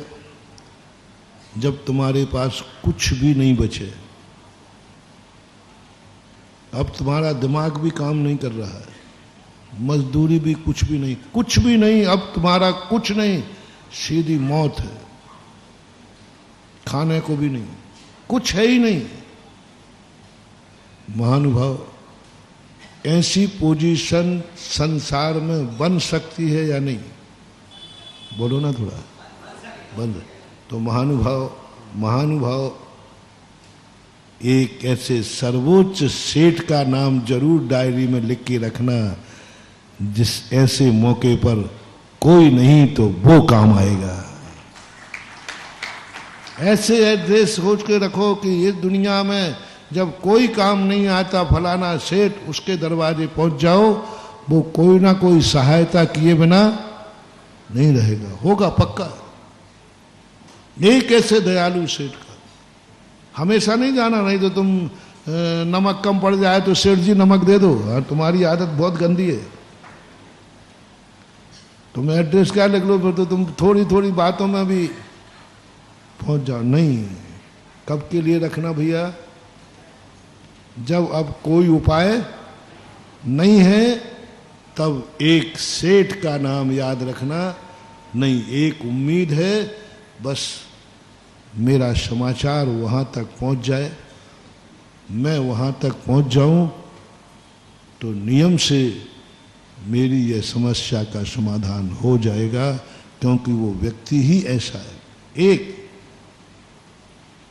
जब तुम्हारे पास कुछ भी नहीं बचे? अब तुम्हारा दिमाग भी काम नहीं कर रहा है, मजदूरी भी कुछ भी नहीं, कुछ भी नहीं, अब तुम्हारा कुछ नहीं, सीधी मौत है, खाने को भी नहीं, कुछ है ही नहीं। महानुभाव, ऐसी पोजीशन संसार में बन सकती है या नहीं? बोलो ना थोड़ा, बंद। तो महानुभाव एक ऐसे सर्वोच्च सेठ का नाम जरूर डायरी में लिख के रखना, जिस ऐसे मौके पर कोई नहीं तो वो काम आएगा। ऐसे एड्रेस सोच के रखो कि इस दुनिया में जब कोई काम नहीं आता, फलाना सेठ, उसके दरवाजे पहुंच जाओ, वो कोई ना कोई सहायता किए बिना नहीं रहेगा, होगा पक्का। एक ऐसे दयालु सेठ का हमेशा नहीं जाना, नहीं तो तुम नमक कम पड़ जाए तो सेठ जी नमक दे दो, तुम्हारी आदत बहुत गंदी है। तुम एड्रेस क्या लिख लो, फिर तो तुम थोड़ी थोड़ी बातों में भी पहुंच जाओ। नहीं, कब के लिए रखना भैया? जब अब कोई उपाय नहीं है तब एक सेठ का नाम याद रखना। नहीं, एक उम्मीद है, बस मेरा समाचार वहां तक पहुंच जाए, मैं वहां तक पहुंच जाऊं तो नियम से मेरी यह समस्या का समाधान हो जाएगा, क्योंकि वो व्यक्ति ही ऐसा है। एक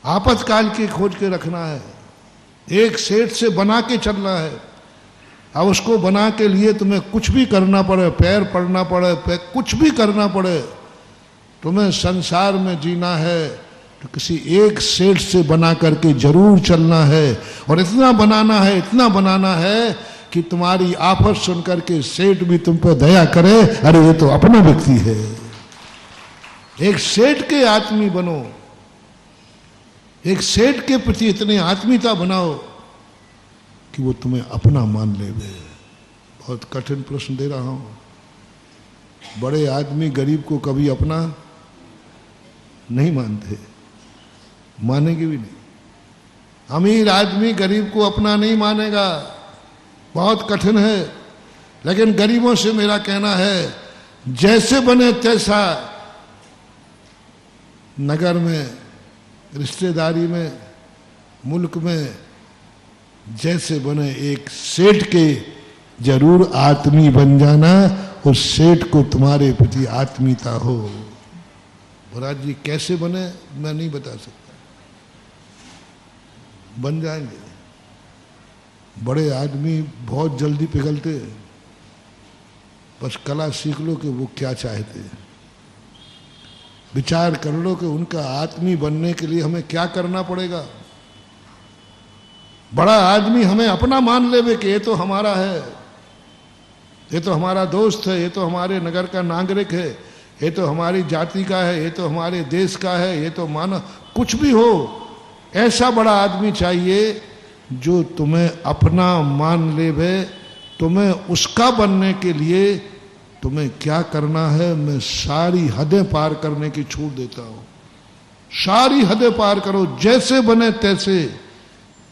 आपातकाल की खोज के रखना है, एक सेठ से बना के चलना है। अब उसको बना के लिए तुम्हें कुछ भी करना पड़े, पैर पड़ना पड़े, कुछ भी करना पड़े, तुम्हें संसार में जीना है तो किसी एक सेठ से बना करके जरूर चलना है। और इतना बनाना है कि तुम्हारी आफत सुनकर के सेठ भी तुम पर दया करे, अरे ये तो अपना व्यक्ति है। एक सेठ के आत्मी बनो, एक सेठ के प्रति इतने आत्मीयता बनाओ कि वो तुम्हें अपना मान ले। बहुत कठिन प्रश्न दे रहा हूं। बड़े आदमी गरीब को कभी अपना नहीं मानते, मानेंगे भी नहीं। अमीर आदमी गरीब को अपना नहीं मानेगा, बहुत कठिन है। लेकिन गरीबों से मेरा कहना है, जैसे बने तैसा, नगर में, रिश्तेदारी में, मुल्क में जैसे बने, एक सेठ के जरूर आत्मी बन जाना। उस सेठ को तुम्हारे प्रति आत्मीयता हो। महाराज जी कैसे बने मैं नहीं बता सकता, बन जाएंगे। बड़े आदमी बहुत जल्दी पिघलते, बस कला सीख लो कि वो क्या चाहते हैं। विचार कर लो कि उनका आदमी बनने के लिए हमें क्या करना पड़ेगा। बड़ा आदमी हमें अपना मान लेवे कि ये तो हमारा है, ये तो हमारा दोस्त है, ये तो हमारे नगर का नागरिक है, ये तो हमारी जाति का है, ये तो हमारे देश का है, ये तो माना कुछ भी हो, ऐसा बड़ा आदमी चाहिए जो तुम्हें अपना मान लेवे। तुम्हें उसका बनने के लिए तुम्हें क्या करना है, मैं सारी हदें पार करने की छूट देता हूं। सारी हदें पार करो, जैसे बने तैसे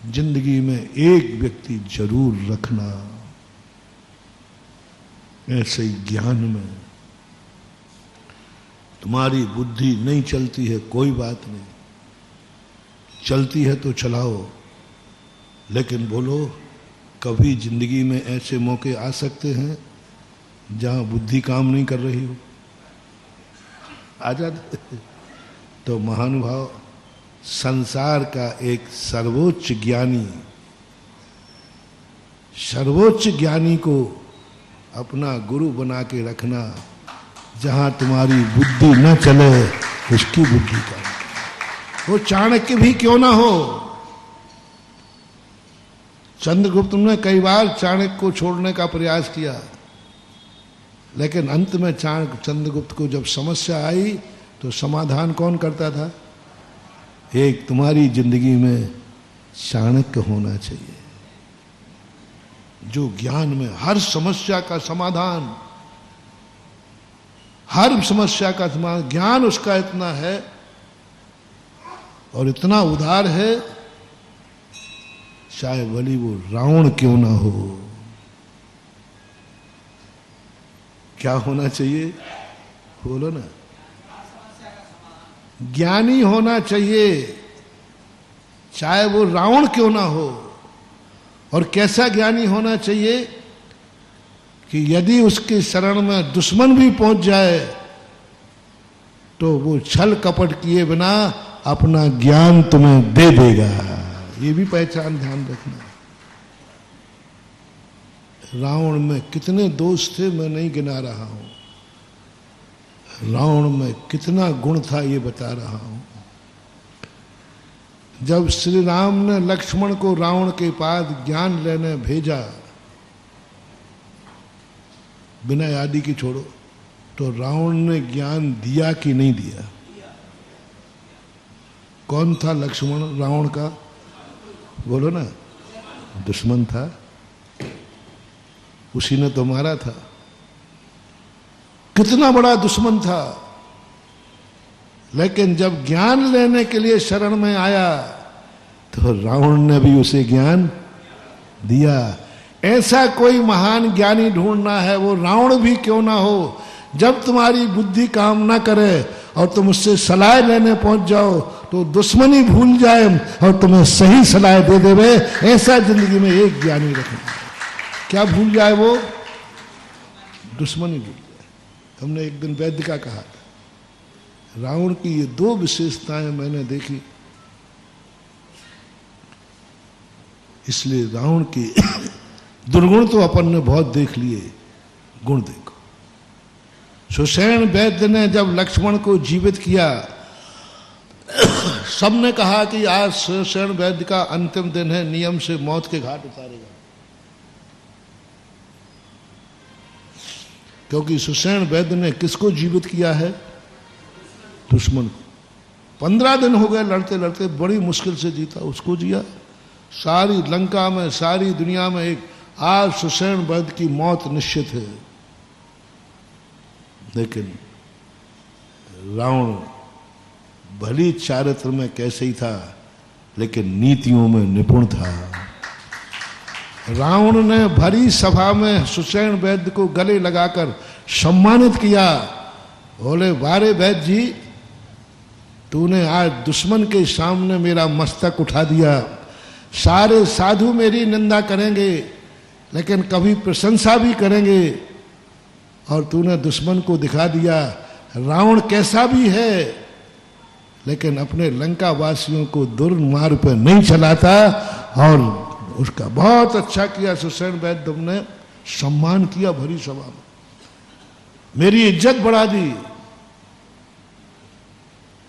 जिंदगी में एक व्यक्ति जरूर रखना। ऐसे ही ज्ञान में तुम्हारी बुद्धि नहीं चलती है, कोई बात नहीं, चलती है तो चलाओ। लेकिन बोलो, कभी जिंदगी में ऐसे मौके आ सकते हैं जहां बुद्धि काम नहीं कर रही हो, आ जाते। तो महानुभाव, संसार का एक सर्वोच्च ज्ञानी को अपना गुरु बना के रखना। जहां तुम्हारी बुद्धि न चले उसकी बुद्धि का, वो चाणक्य भी क्यों ना हो। चंद्रगुप्त ने कई बार चाणक्य को छोड़ने का प्रयास किया, लेकिन अंत में चंद्रगुप्त को जब समस्या आई तो समाधान कौन करता था? एक तुम्हारी जिंदगी में चाणक्य होना चाहिए। जो ज्ञान में हर समस्या का समाधान, हर समस्या का समाधान, ज्ञान उसका इतना है और इतना उदार है, चाहे भली वो रावण क्यों ना हो। क्या होना चाहिए, बोलो ना, ज्ञानी होना चाहिए, चाहे वो रावण क्यों ना हो। और कैसा ज्ञानी होना चाहिए कि यदि उसके शरण में दुश्मन भी पहुंच जाए तो वो छल कपट किए बिना अपना ज्ञान तुम्हें दे देगा। ये भी पहचान ध्यान रखना। रावण में कितने दोष थे मैं नहीं गिना रहा हूं, रावण में कितना गुण था ये बता रहा हूं। जब श्री राम ने लक्ष्मण को रावण के पास ज्ञान लेने भेजा, बिना आदि की छोड़ो, तो रावण ने ज्ञान दिया कि नहीं दिया? कौन था लक्ष्मण रावण का? बोलो ना, दुश्मन था, उसी ने तो मारा था। कितना बड़ा दुश्मन था, लेकिन जब ज्ञान लेने के लिए शरण में आया तो रावण ने भी उसे ज्ञान दिया। ऐसा कोई महान ज्ञानी ढूंढना है, वो रावण भी क्यों ना हो। जब तुम्हारी बुद्धि काम ना करे और तुम उससे सलाह लेने पहुंच जाओ तो दुश्मनी भूल जाए और तुम्हें सही सलाह दे देवे। ऐसा जिंदगी में एक ज्ञानी रखना। क्या भूल जाए वो? दुश्मनी भूल जाए। हमने एक दिन वैद्य का कहा था, रावण की ये दो विशेषताएं मैंने देखी, इसलिए रावण के दुर्गुण तो अपन ने बहुत देख लिए, गुण देखो। सुषेण वैद्य ने जब लक्ष्मण को जीवित किया, सबने कहा कि आज सुषेण वैद्य का अंतिम दिन है, नियम से मौत के घाट उतारेगा। क्योंकि सुषेण वैद्य ने किसको जीवित किया है? दुश्मन को। 15 दिन हो गए लड़ते लड़ते, बड़ी मुश्किल से जीता, उसको जिया। सारी लंका में, सारी दुनिया में एक आज सुषेण वैद्य की मौत निश्चित है। लेकिन रावण भली चारित्र में कैसे ही था, लेकिन नीतियों में निपुण था। रावण ने भरी सभा में सुषेण वैद्य को गले लगाकर सम्मानित किया। बोले, वारे वैद्य जी, तूने आज दुश्मन के सामने मेरा मस्तक उठा दिया। सारे साधु मेरी निंदा करेंगे, लेकिन कभी प्रशंसा भी करेंगे, और तूने दुश्मन को दिखा दिया रावण कैसा भी है, लेकिन अपने लंका वासियों को दुर्मार्ग पर नहीं चलाता। और उसका बहुत अच्छा किया सुषेण वैद्य, तुमने सम्मान किया भरी सभा में, मेरी इज्जत बढ़ा दी,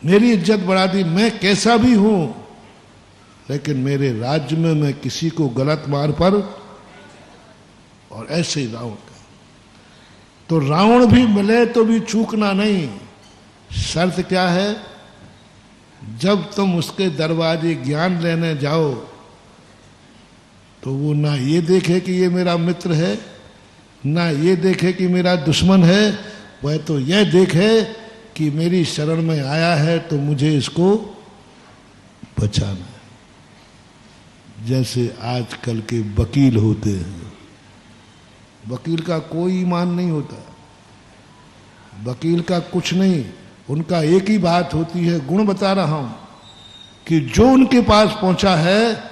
मेरी इज्जत बढ़ा दी। मैं कैसा भी हूं, लेकिन मेरे राज्य में मैं किसी को गलत मार पर, और ऐसे ही रावण का। तो रावण भी मिले तो भी चूकना नहीं। शर्त क्या है? जब तुम उसके दरवाजे ज्ञान लेने जाओ तो वो ना ये देखे कि ये मेरा मित्र है, ना ये देखे कि मेरा दुश्मन है, वह तो यह देखे कि मेरी शरण में आया है तो मुझे इसको बचाना है। जैसे आजकल के वकील होते हैं, वकील का कोई ईमान नहीं होता, वकील का कुछ नहीं, उनका एक ही बात होती है। गुण बता रहा हूं कि जो उनके पास पहुंचा है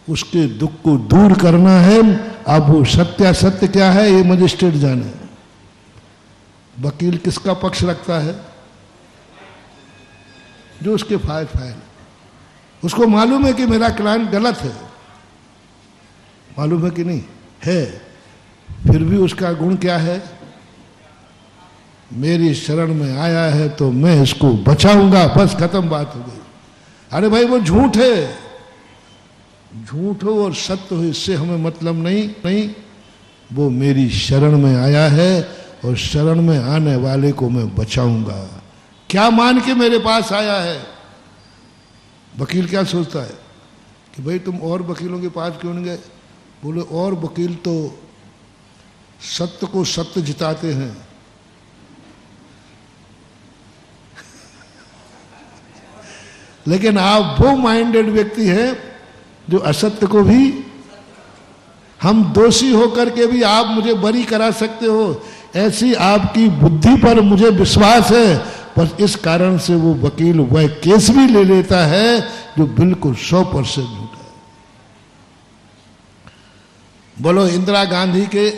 उसके दुख को दूर करना है। अब वो सत्यासत्य क्या है ये मजिस्ट्रेट जाने। वकील किसका पक्ष रखता है? जो उसके फाइल, उसको मालूम है कि मेरा क्लाइंट गलत है, मालूम है कि नहीं है, फिर भी उसका गुण क्या है? मेरी शरण में आया है तो मैं इसको बचाऊंगा, बस खत्म बात हो गई। अरे भाई वो झूठ है, झूठ हो और सत्य हो इससे हमें मतलब नहीं, वो मेरी शरण में आया है और शरण में आने वाले को मैं बचाऊंगा। क्या मान के मेरे पास आया है? वकील क्या सोचता है कि भाई तुम और वकीलों के पास क्यों नहीं गए? बोले और वकील तो सत्य को सत्य जिताते हैं, लेकिन आप वो माइंडेड व्यक्ति हैं जो असत्य को भी, हम दोषी होकर के भी आप मुझे बरी करा सकते हो, ऐसी आपकी बुद्धि पर मुझे विश्वास है। पर इस कारण से वो वकील वह केस भी ले लेता है जो बिल्कुल 100% झूठा है। बोलो इंदिरा गांधी के,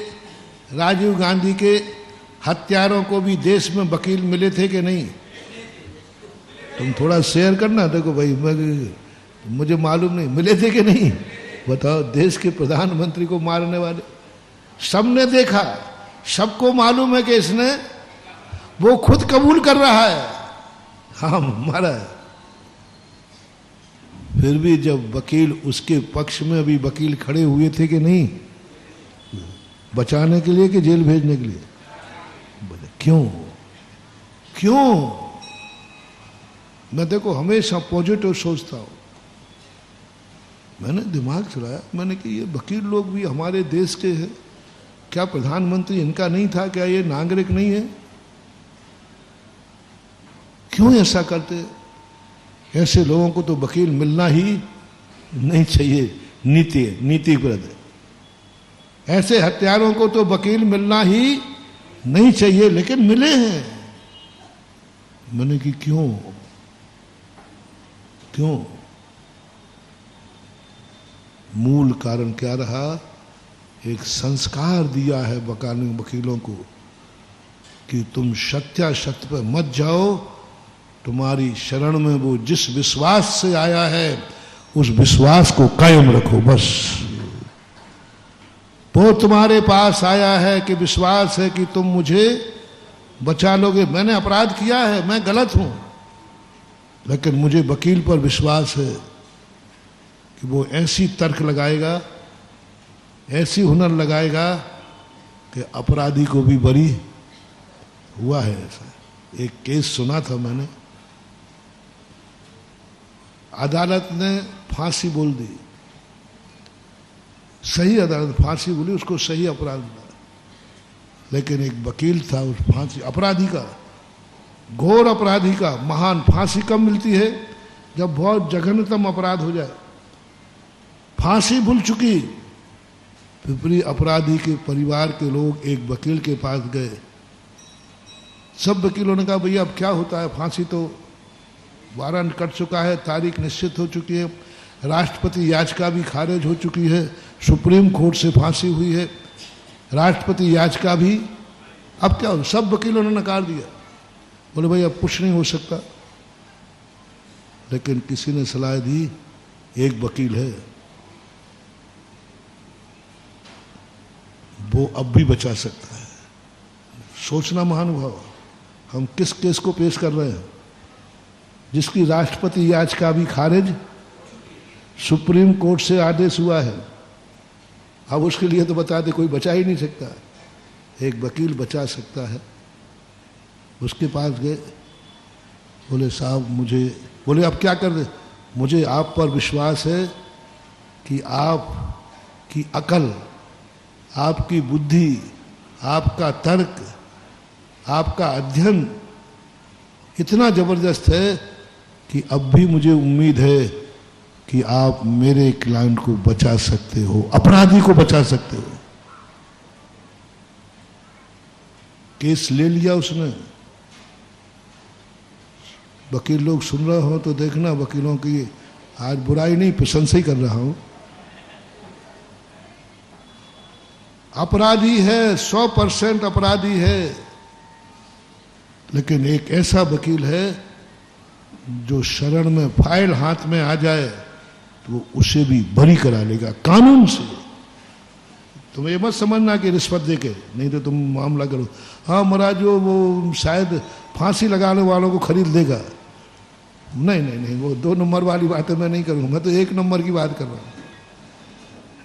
राजीव गांधी के हत्यारों को भी देश में वकील मिले थे कि नहीं? तुम थोड़ा शेयर करना, देखो भाई मुझे मालूम नहीं मिले थे कि नहीं, बताओ। देश के प्रधानमंत्री को मारने वाले सबने देखा, सबको मालूम है कि इसने, वो खुद कबूल कर रहा है हाँ मारा है। फिर भी जब वकील उसके पक्ष में, अभी वकील खड़े हुए थे कि नहीं, बचाने के लिए कि जेल भेजने के लिए? बोले क्यों क्यों? मैं देखो हमेशा पॉजिटिव सोचता हूं। मैंने दिमाग चलाया, मैंने कि ये वकील लोग भी हमारे देश के हैं, क्या प्रधानमंत्री इनका नहीं था? क्या ये नागरिक नहीं है? क्यों ऐसा करते? ऐसे लोगों को तो वकील मिलना ही नहीं चाहिए, नीतिप्रद है। ऐसे हत्यारों को तो वकील मिलना ही नहीं चाहिए, लेकिन मिले हैं। मैंने कि क्यों क्यों? मूल कारण क्या रहा? एक संस्कार दिया है वकीलों को कि तुम सत्यासत्य पर मत जाओ, तुम्हारी शरण में वो जिस विश्वास से आया है उस विश्वास को कायम रखो। बस वो तुम्हारे पास आया है कि विश्वास है कि तुम मुझे बचा लोगे। मैंने अपराध किया है, मैं गलत हूं, लेकिन मुझे वकील पर विश्वास है कि वो ऐसी तर्क लगाएगा, ऐसी हुनर लगाएगा कि अपराधी को भी बरी हुआ है। ऐसा एक केस सुना था मैंने, अदालत ने फांसी बोल दी, सही अदालत फांसी बोली, उसको सही अपराध मिला, लेकिन एक वकील था उस फांसी, अपराधी का, घोर अपराधी का, महान। फांसी कब मिलती है? जब बहुत जघन्यतम अपराध हो जाए। फांसी भूल चुकी, पिपरी अपराधी के परिवार के लोग एक वकील के पास गए। सब वकीलों ने कहा भैया अब क्या होता है, फांसी तो वारंट कट चुका है, तारीख निश्चित हो चुकी है, राष्ट्रपति याचिका भी खारिज हो चुकी है, सुप्रीम कोर्ट से फांसी हुई है, राष्ट्रपति याचिका भी, अब क्या हो? सब वकीलों ने नकार दिया, बोले भाई अब कुछ नहीं हो सकता। लेकिन किसी ने सलाह दी, एक वकील है वो अब भी बचा सकता है। सोचना महानुभाव, हम किस केस को पेश कर रहे हैं? जिसकी राष्ट्रपति याचिका भी खारिज, सुप्रीम कोर्ट से आदेश हुआ है। अब उसके लिए तो बता दे कोई बचा ही नहीं सकता, एक वकील बचा सकता है। उसके पास गए, बोले साहब मुझे, बोले अब क्या कर दे? मुझे आप पर विश्वास है कि आपकी अकल, आपकी बुद्धि, आपका तर्क, आपका अध्ययन इतना जबरदस्त है कि अब भी मुझे उम्मीद है कि आप मेरे क्लाइंट को बचा सकते हो, अपराधी को बचा सकते हो। केस ले लिया उसने। वकील लोग सुन रहे हो तो देखना, वकीलों की आज बुराई नहीं, प्रशंसा ही कर रहा हूं। अपराधी है, 100% अपराधी है, लेकिन एक ऐसा वकील है जो शरण में फाइल हाथ में आ जाए तो वो उसे भी बरी करा लेगा कानून से। तुम ये मत समझना कि रिश्वत दे के, नहीं तो तुम मामला करो, हाँ महाराज जो वो शायद फांसी लगाने वालों को खरीद लेगा। नहीं नहीं नहीं, वो 2 नंबर वाली बातें मैं नहीं करूँगा, मैं तो 1 नंबर की बात कर रहा हूँ।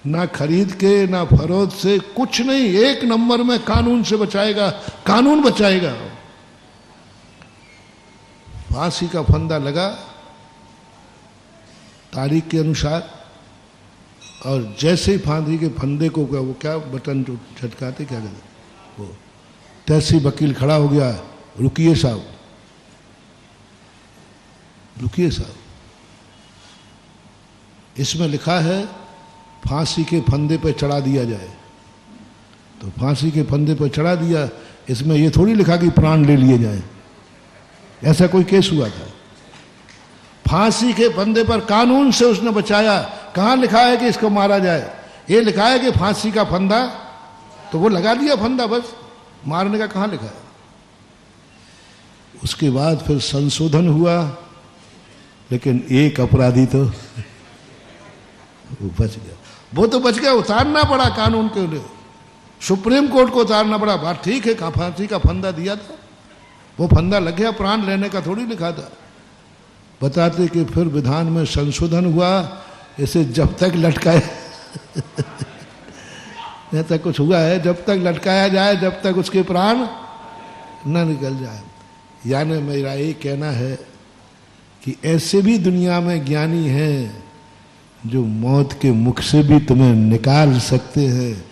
ना खरीद के, ना फरोख्त से, कुछ नहीं, 1 नंबर में कानून से बचाएगा, कानून बचाएगा। फांसी का फंदा लगा तारीख के अनुसार, और जैसे ही फांसी के फंदे को वो क्या बटन जो झटकाते क्या कहते वो, तैसे वकील खड़ा हो गया, रुकिए साहब, रुकिए साहब, इसमें लिखा है फांसी के फंदे पर चढ़ा दिया जाए। तो फांसी के फंदे पर चढ़ा दिया, इसमें ये थोड़ी लिखा कि प्राण ले लिए जाए। ऐसा कोई केस हुआ था? फांसी के फंदे पर कानून से उसने बचाया। कहां लिखा है कि इसको मारा जाए? ये लिखा है कि फांसी का फंदा, तो वो लगा दिया फंदा, बस मारने का कहां लिखा है? उसके बाद फिर संशोधन हुआ, लेकिन एक अपराधी तो वो बच गया। वो तो बच गया, उतारना पड़ा कानून के लिए, सुप्रीम कोर्ट को उतारना पड़ा। बात ठीक है, कहां फांसी का फंदा दिया था, वो फंदा लग गया, प्राण लेने का थोड़ी लिखा था। बताते कि फिर विधान में संशोधन हुआ, इसे जब तक लटकाए ऐसा कुछ हुआ है, जब तक लटकाया जाए, जब तक उसके प्राण न निकल जाए। यानी मेरा ये कहना है कि ऐसे भी दुनिया में ज्ञानी हैं जो मौत के मुख से भी तुम्हें निकाल सकते हैं।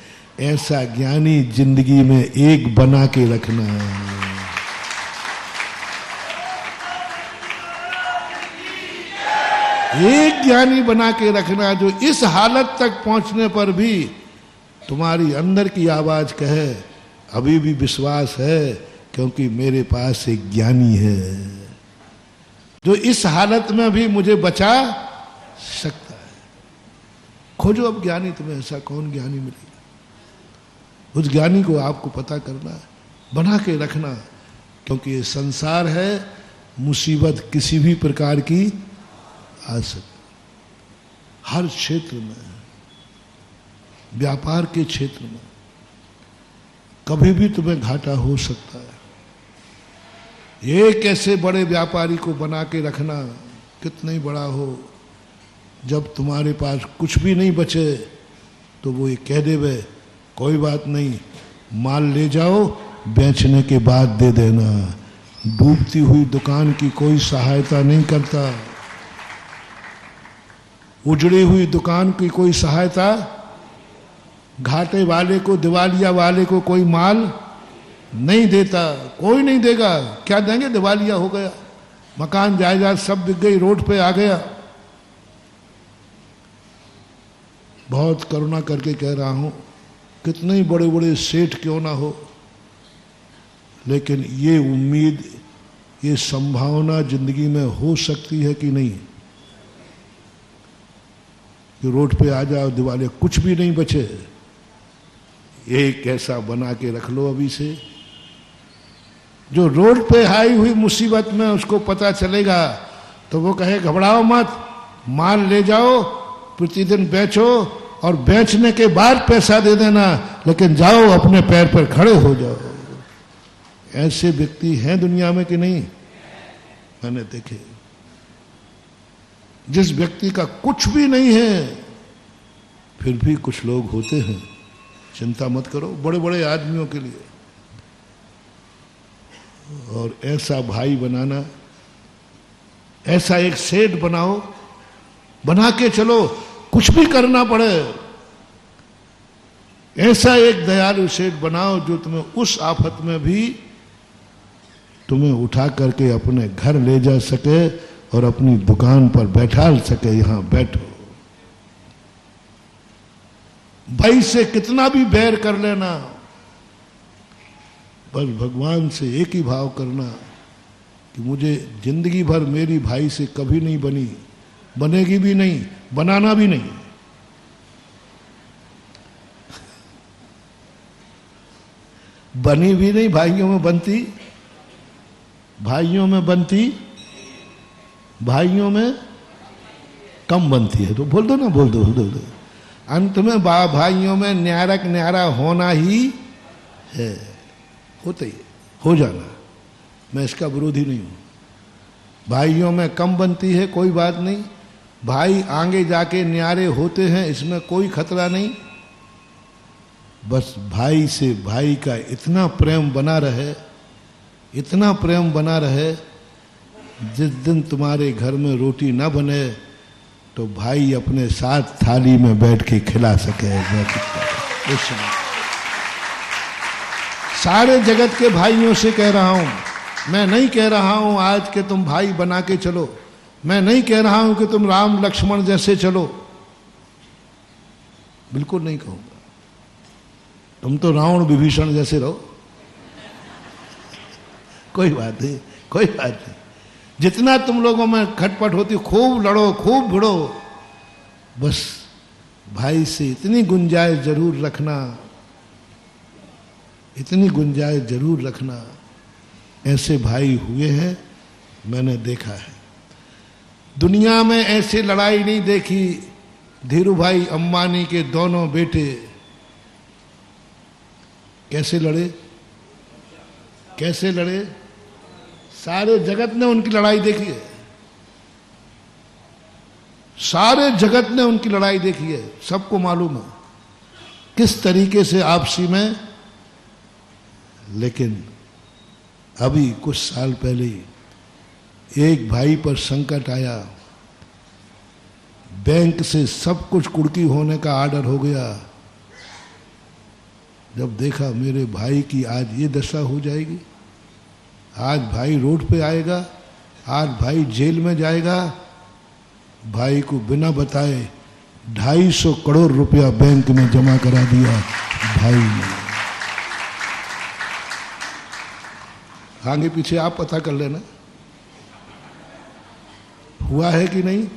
ऐसा ज्ञानी जिंदगी में एक बना के रखना है। एक ज्ञानी बना के रखना जो इस हालत तक पहुंचने पर भी तुम्हारी अंदर की आवाज कहे अभी भी विश्वास है, क्योंकि मेरे पास एक ज्ञानी है जो इस हालत में भी मुझे बचा सकता है। खोजो अब ज्ञानी, तुम्हें ऐसा कौन ज्ञानी मिलेगा? उस ज्ञानी को आपको पता करना है, बना के रखना, क्योंकि ये संसार है, मुसीबत किसी भी प्रकार की आ सकती। हर क्षेत्र में, व्यापार के क्षेत्र में कभी भी तुम्हें घाटा हो सकता है। एक ऐसे बड़े व्यापारी को बना के रखना, कितना ही बड़ा हो, जब तुम्हारे पास कुछ भी नहीं बचे तो वो ये कह देवे कोई बात नहीं, माल ले जाओ, बेचने के बाद दे देना। डूबती हुई दुकान की कोई सहायता नहीं करता, उजड़ी हुई दुकान की कोई सहायता, घाटे वाले को, दिवालिया वाले को कोई माल नहीं देता, कोई नहीं देगा। क्या देंगे? दिवालिया हो गया, मकान जायदाद सब बिक गई, रोड पे आ गया। बहुत करुणा करके कह रहा हूं, कितने ही बड़े बड़े सेठ क्यों ना हो, लेकिन ये उम्मीद, ये संभावना जिंदगी में हो सकती है कि नहीं कि रोड पे आ जाओ, दिवालिया, कुछ भी नहीं बचे। एक ऐसा बना के रख लो अभी से, जो रोड पे आई हुई मुसीबत में उसको पता चलेगा तो वो कहे घबराओ मत, माल ले जाओ, प्रतिदिन बेचो और बेचने के बाद पैसा दे देना, लेकिन जाओ अपने पैर पर खड़े हो जाओ। ऐसे व्यक्ति हैं दुनिया में कि नहीं? मैंने देखे। जिस व्यक्ति का कुछ भी नहीं है, फिर भी कुछ लोग होते हैं, चिंता मत करो, बड़े बड़े आदमियों के लिए। और ऐसा भाई बनाना, ऐसा एक सेठ बनाओ, बना के चलो, कुछ भी करना पड़े, ऐसा एक दयालु सेठ बनाओ जो तुम्हें उस आफत में भी तुम्हें उठा करके अपने घर ले जा सके और अपनी दुकान पर बैठा सके, यहां बैठो। भाई से कितना भी बैर कर लेना, बस भगवान से एक ही भाव करना कि मुझे जिंदगी भर मेरी भाई से कभी नहीं बनी, बनेगी भी नहीं, बनाना भी नहीं। बनी भी नहीं, भाइयों में बनती, भाइयों में बनती, भाइयों में कम बनती है। तो बोल दो ना, बोल दो, बोल दो। अंत में भाइयों में न्यारक न्यारा होना ही है, होता ही है, हो जाना। मैं इसका विरोधी नहीं हूं। भाइयों में कम बनती है, कोई बात नहीं, भाई आगे जाके न्यारे होते हैं, इसमें कोई खतरा नहीं। बस भाई से भाई का इतना प्रेम बना रहे, इतना प्रेम बना रहे, जिस दिन तुम्हारे घर में रोटी ना बने तो भाई अपने साथ थाली में बैठ के खिला सके। सारे जगत के भाइयों से कह रहा हूं, मैं नहीं कह रहा हूं आज के तुम भाई बना के चलो, मैं नहीं कह रहा हूं कि तुम राम लक्ष्मण जैसे चलो, बिल्कुल नहीं कहूंगा। तुम तो रावण विभीषण जैसे रहो, कोई बात नहीं, कोई बात नहीं। जितना तुम लोगों में खटपट होती खूब लड़ो, खूब भिड़ो, बस भाई से इतनी गुंजाइश जरूर रखना, इतनी गुंजाइश जरूर रखना। ऐसे भाई हुए हैं, मैंने देखा है। दुनिया में ऐसे लड़ाई नहीं देखी। धीरू भाई अंबानी के दोनों बेटे कैसे लड़े, कैसे लड़े, सारे जगत ने उनकी लड़ाई देखी है, सारे जगत ने उनकी लड़ाई देखी है, सबको मालूम है किस तरीके से आपसी में। लेकिन अभी कुछ साल पहले एक भाई पर संकट आया, बैंक से सब कुछ कुर्की होने का आर्डर हो गया। जब देखा मेरे भाई की आज ये दशा हो जाएगी, आज भाई रोड पे आएगा, आज भाई जेल में जाएगा, भाई को बिना बताए 250 करोड़ रुपया बैंक में जमा करा दिया भाई ने। आगे पीछे आप पता कर लेना हुआ है कि नहीं।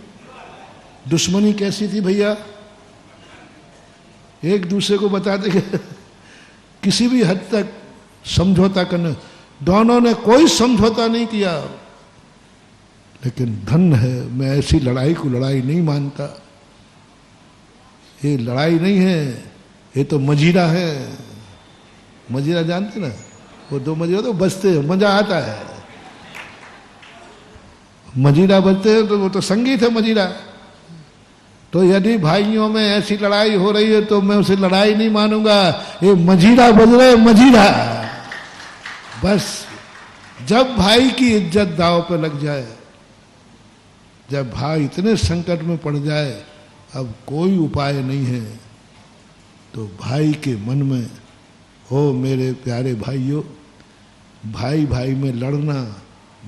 दुश्मनी कैसी थी भैया, एक दूसरे को बताते कि किसी भी हद तक समझौता करने, दोनों ने कोई समझौता नहीं किया। लेकिन धन है, मैं ऐसी लड़ाई को लड़ाई नहीं मानता। ये लड़ाई नहीं है, ये तो मजीरा है। मजीरा जानते ना, वो दो मजीरा तो बजते हैं, मजा आता है। मजीरा बजते हैं तो वो तो संगीत है मजीरा। तो यदि भाइयों में ऐसी लड़ाई हो रही है तो मैं उसे लड़ाई नहीं मानूंगा, ये मजीरा बज रहे, मजीरा। बस जब भाई की इज्जत दांव पे लग जाए, जब भाई इतने संकट में पड़ जाए, अब कोई उपाय नहीं है, तो भाई के मन में, हो मेरे प्यारे भाइयों, भाई भाई में लड़ना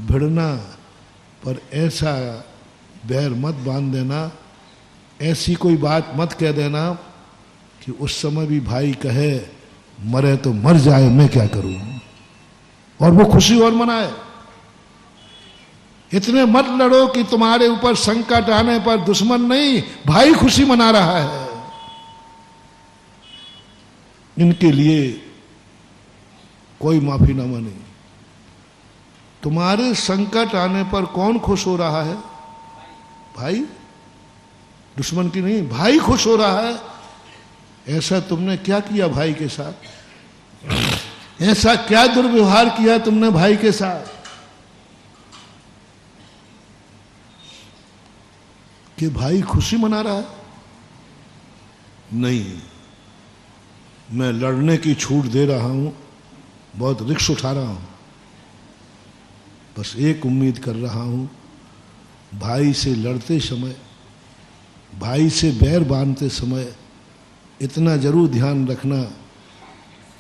भिड़ना, पर ऐसा बैर मत बांध देना, ऐसी कोई बात मत कह देना कि उस समय भी भाई कहे मरे तो मर जाए, मैं क्या करूं, और वो खुशी और मनाए। इतने मत लड़ो कि तुम्हारे ऊपर संकट आने पर दुश्मन नहीं, भाई खुशी मना रहा है। इनके लिए कोई माफीनामा नहीं। तुम्हारे संकट आने पर कौन खुश हो रहा है? भाई, दुश्मन की नहीं, भाई खुश हो रहा है। ऐसा तुमने क्या किया भाई के साथ? ऐसा क्या दुर्व्यवहार किया तुमने भाई के साथ कि भाई खुशी मना रहा है? नहीं, मैं लड़ने की छूट दे रहा हूं, बहुत रिस्क उठा रहा हूं। बस एक उम्मीद कर रहा हूं, भाई से लड़ते समय, भाई से बैर बांधते समय इतना जरूर ध्यान रखना,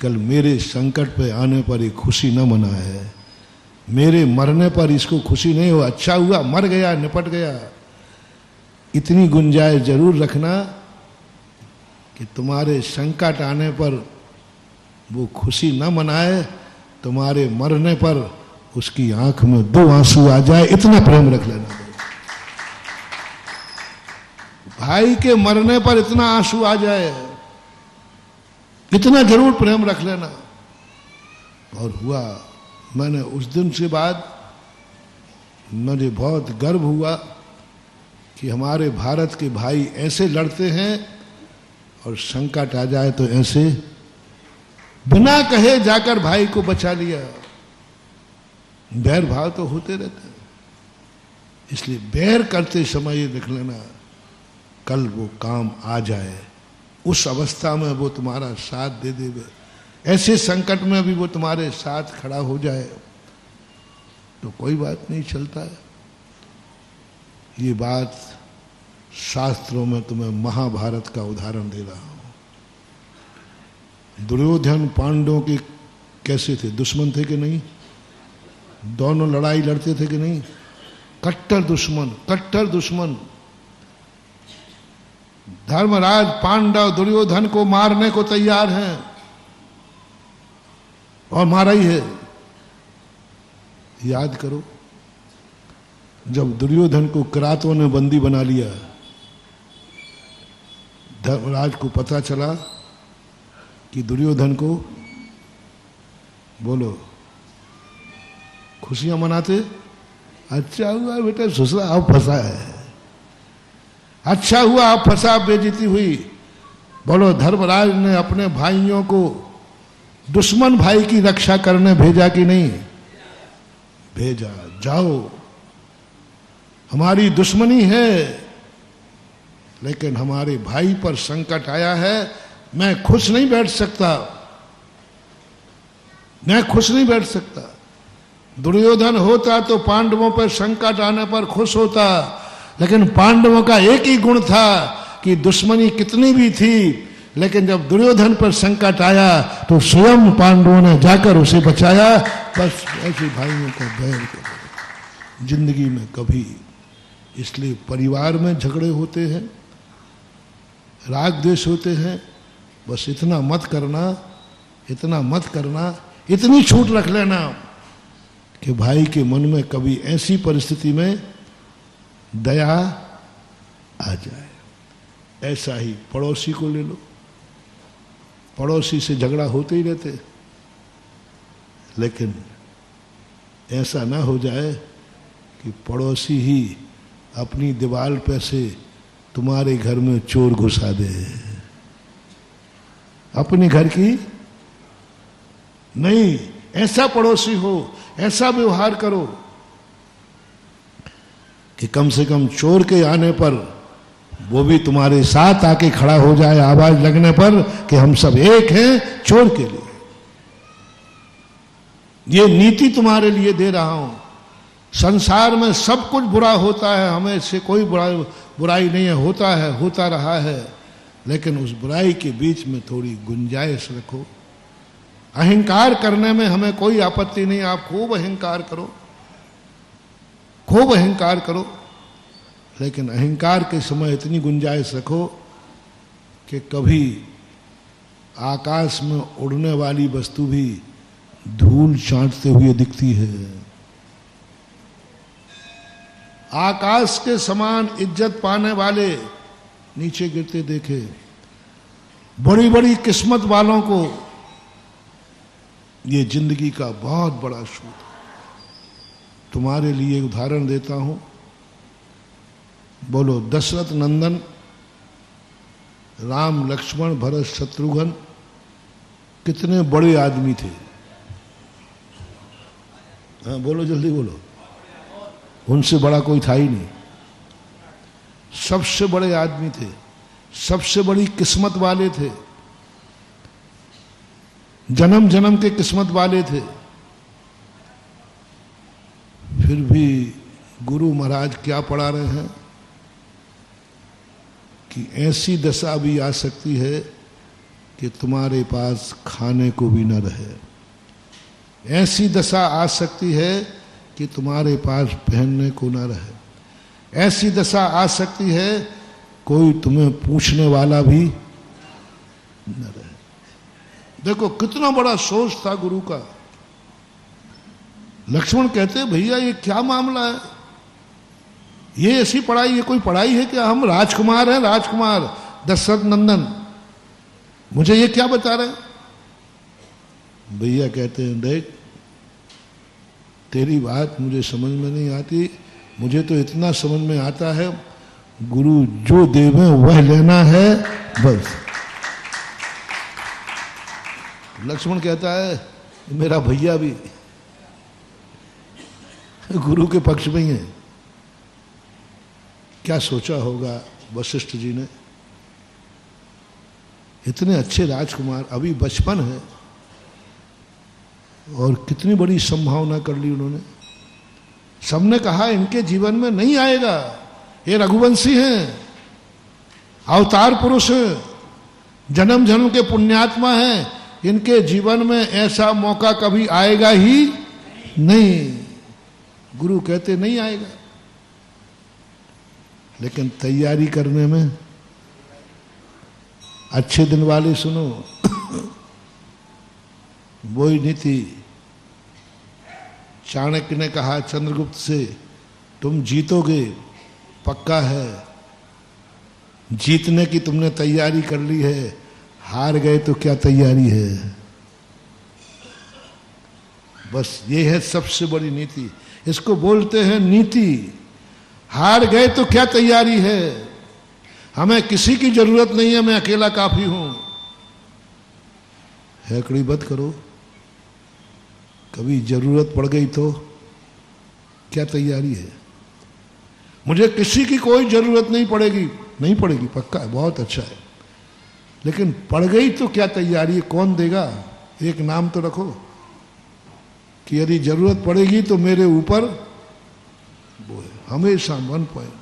कल मेरे संकट पे आने पर ये खुशी न मनाए, मेरे मरने पर इसको खुशी नहीं हो, अच्छा हुआ मर गया, निपट गया। इतनी गुंजाइश जरूर रखना कि तुम्हारे संकट आने पर वो खुशी न मनाए, तुम्हारे मरने पर उसकी आंख में 2 आंसू आ जाए, इतना प्रेम रख लेना। भाई के मरने पर इतना आंसू आ जाए, इतना जरूर प्रेम रख लेना। और हुआ, मैंने उस दिन से बाद मुझे बहुत गर्व हुआ कि हमारे भारत के भाई ऐसे लड़ते हैं, और संकट आ जाए तो ऐसे बिना कहे जाकर भाई को बचा लिया। बैर भाव तो होते रहते हैं, इसलिए बैर करते समय ये देख लेना, कल वो काम आ जाए, उस अवस्था में वो तुम्हारा साथ दे देवे, ऐसे संकट में भी वो तुम्हारे साथ खड़ा हो जाए तो कोई बात नहीं, चलता है। ये बात शास्त्रों में तुम्हें महाभारत का उदाहरण दे रहा हूं। दुर्योधन पांडवों के कैसे थे? दुश्मन थे कि नहीं? दोनों लड़ाई लड़ते थे कि नहीं? कट्टर दुश्मन, कट्टर दुश्मन। धर्मराज पांडव दुर्योधन को मारने को तैयार हैं और मारा ही है। याद करो, जब दुर्योधन को किरातों ने बंदी बना लिया, धर्मराज को पता चला कि दुर्योधन को, बोलो, खुशियां मनाते, अच्छा हुआ बेटा ससुरा आप फंसा है, अच्छा हुआ आप फंसा, बेइज्जती हुई। बोलो, धर्मराज ने अपने भाइयों को दुश्मन भाई की रक्षा करने भेजा कि नहीं? भेजा। जाओ, हमारी दुश्मनी है लेकिन हमारे भाई पर संकट आया है, मैं खुश नहीं बैठ सकता, मैं खुश नहीं बैठ सकता। दुर्योधन होता तो पांडवों पर संकट आने पर खुश होता, लेकिन पांडवों का एक ही गुण था कि दुश्मनी कितनी भी थी, लेकिन जब दुर्योधन पर संकट आया तो स्वयं पांडवों ने जाकर उसे बचाया। बस ऐसे भाइयों को बैर करो जिंदगी में कभी। इसलिए परिवार में झगड़े होते हैं, राग द्वेष होते हैं, बस इतना मत करना, इतना मत करना, इतनी छूट रख लेना कि भाई के मन में कभी ऐसी परिस्थिति में दया आ जाए। ऐसा ही पड़ोसी को ले लो, पड़ोसी से झगड़ा होते ही रहते, लेकिन ऐसा ना हो जाए कि पड़ोसी ही अपनी दीवार पे से तुम्हारे घर में चोर घुसा दे। अपने घर की नहीं, ऐसा पड़ोसी हो, ऐसा व्यवहार करो कि कम से कम चोर के आने पर वो भी तुम्हारे साथ आके खड़ा हो जाए, आवाज लगने पर कि हम सब एक हैं चोर के लिए। ये नीति तुम्हारे लिए दे रहा हूं। संसार में सब कुछ बुरा होता है, हमें से कोई बुराई नहीं है, होता है, होता रहा है, लेकिन उस बुराई के बीच में थोड़ी गुंजाइश रखो। अहंकार करने में हमें कोई आपत्ति नहीं, आप खूब अहंकार करो, खूब अहंकार करो, लेकिन अहंकार के समय इतनी गुंजाइश रखो कि कभी आकाश में उड़ने वाली वस्तु भी धूल चाटते हुए दिखती है। आकाश के समान इज्जत पाने वाले नीचे गिरते देखे, बड़ी बड़ी किस्मत वालों को ये जिंदगी का बहुत बड़ा सूत्र। तुम्हारे लिए उदाहरण देता हूं, बोलो, दशरथ नंदन राम लक्ष्मण भरत शत्रुघ्न कितने बड़े आदमी थे। हाँ बोलो, जल्दी बोलो। उनसे बड़ा कोई था ही नहीं, सबसे बड़े आदमी थे, सबसे बड़ी किस्मत वाले थे, जन्म जन्म के किस्मत वाले थे। फिर भी गुरु महाराज क्या पढ़ा रहे हैं कि ऐसी दशा भी आ सकती है कि तुम्हारे पास खाने को भी न रहे, ऐसी दशा आ सकती है कि तुम्हारे पास पहनने को न रहे, ऐसी दशा आ सकती है कोई तुम्हें पूछने वाला भी न रहे। देखो कितना बड़ा सोच था गुरु का। लक्ष्मण कहते भैया ये क्या मामला है, ये ऐसी पढ़ाई, ये कोई पढ़ाई है क्या? हम राजकुमार हैं, राजकुमार दशरथ नंदन, मुझे ये क्या बता रहे हैं? भैया कहते हैं देख तेरी बात मुझे समझ में नहीं आती, मुझे तो इतना समझ में आता है गुरु जो देवे वह लेना है बस। लक्ष्मण कहता है मेरा भैया भी गुरु के पक्ष में ही है। क्या सोचा होगा वशिष्ठ जी ने, इतने अच्छे राजकुमार, अभी बचपन है और कितनी बड़ी संभावना कर ली उन्होंने। सबने कहा इनके जीवन में नहीं आएगा, ये रघुवंशी हैं, अवतार पुरुष हैं, जन्म जन्म के पुण्यात्मा हैं, इनके जीवन में ऐसा मौका कभी आएगा ही नहीं। गुरु कहते नहीं आएगा, लेकिन तैयारी करने में अच्छे दिन वाले सुनो। वही नीति चाणक्य ने कहा चंद्रगुप्त से, तुम जीतोगे पक्का है, जीतने की तुमने तैयारी कर ली है, हार गए तो क्या तैयारी है। बस ये है सबसे बड़ी नीति, इसको बोलते हैं नीति। हार गए तो क्या तैयारी है, हमें किसी की जरूरत नहीं है, मैं अकेला काफी हूं। हैकड़ी मत करो, कभी जरूरत पड़ गई तो क्या तैयारी है। मुझे किसी की कोई जरूरत नहीं पड़ेगी, नहीं पड़ेगी पक्का है, बहुत अच्छा है, लेकिन पड़ गई तो क्या तैयारी है, कौन देगा। एक नाम तो रखो कि यदि जरूरत पड़ेगी तो मेरे ऊपर वो है, हमेशा 1 पॉइंट।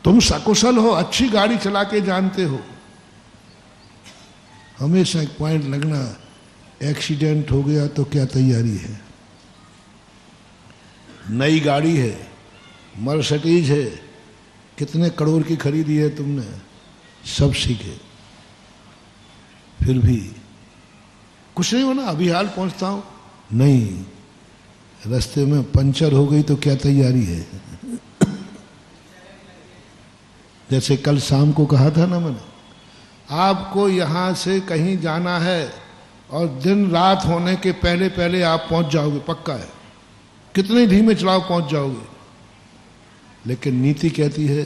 तुम सकुशल हो, अच्छी गाड़ी चला के जानते हो, हमेशा 1 पॉइंट लगना। एक्सीडेंट हो गया तो क्या तैयारी है। नई गाड़ी है, मर्सिडीज है, कितने करोड़ की खरीदी है तुमने, सब सीखे, फिर भी कुछ नहीं होना, अभी हाल पहुंचता हूं, नहीं, रास्ते में पंचर हो गई तो क्या तैयारी है। जैसे कल शाम को कहा था ना मैंने, आपको यहां से कहीं जाना है और दिन रात होने के पहले पहले आप पहुंच जाओगे, पक्का है, कितने धीमे चलाओ पहुंच जाओगे। लेकिन नीति कहती है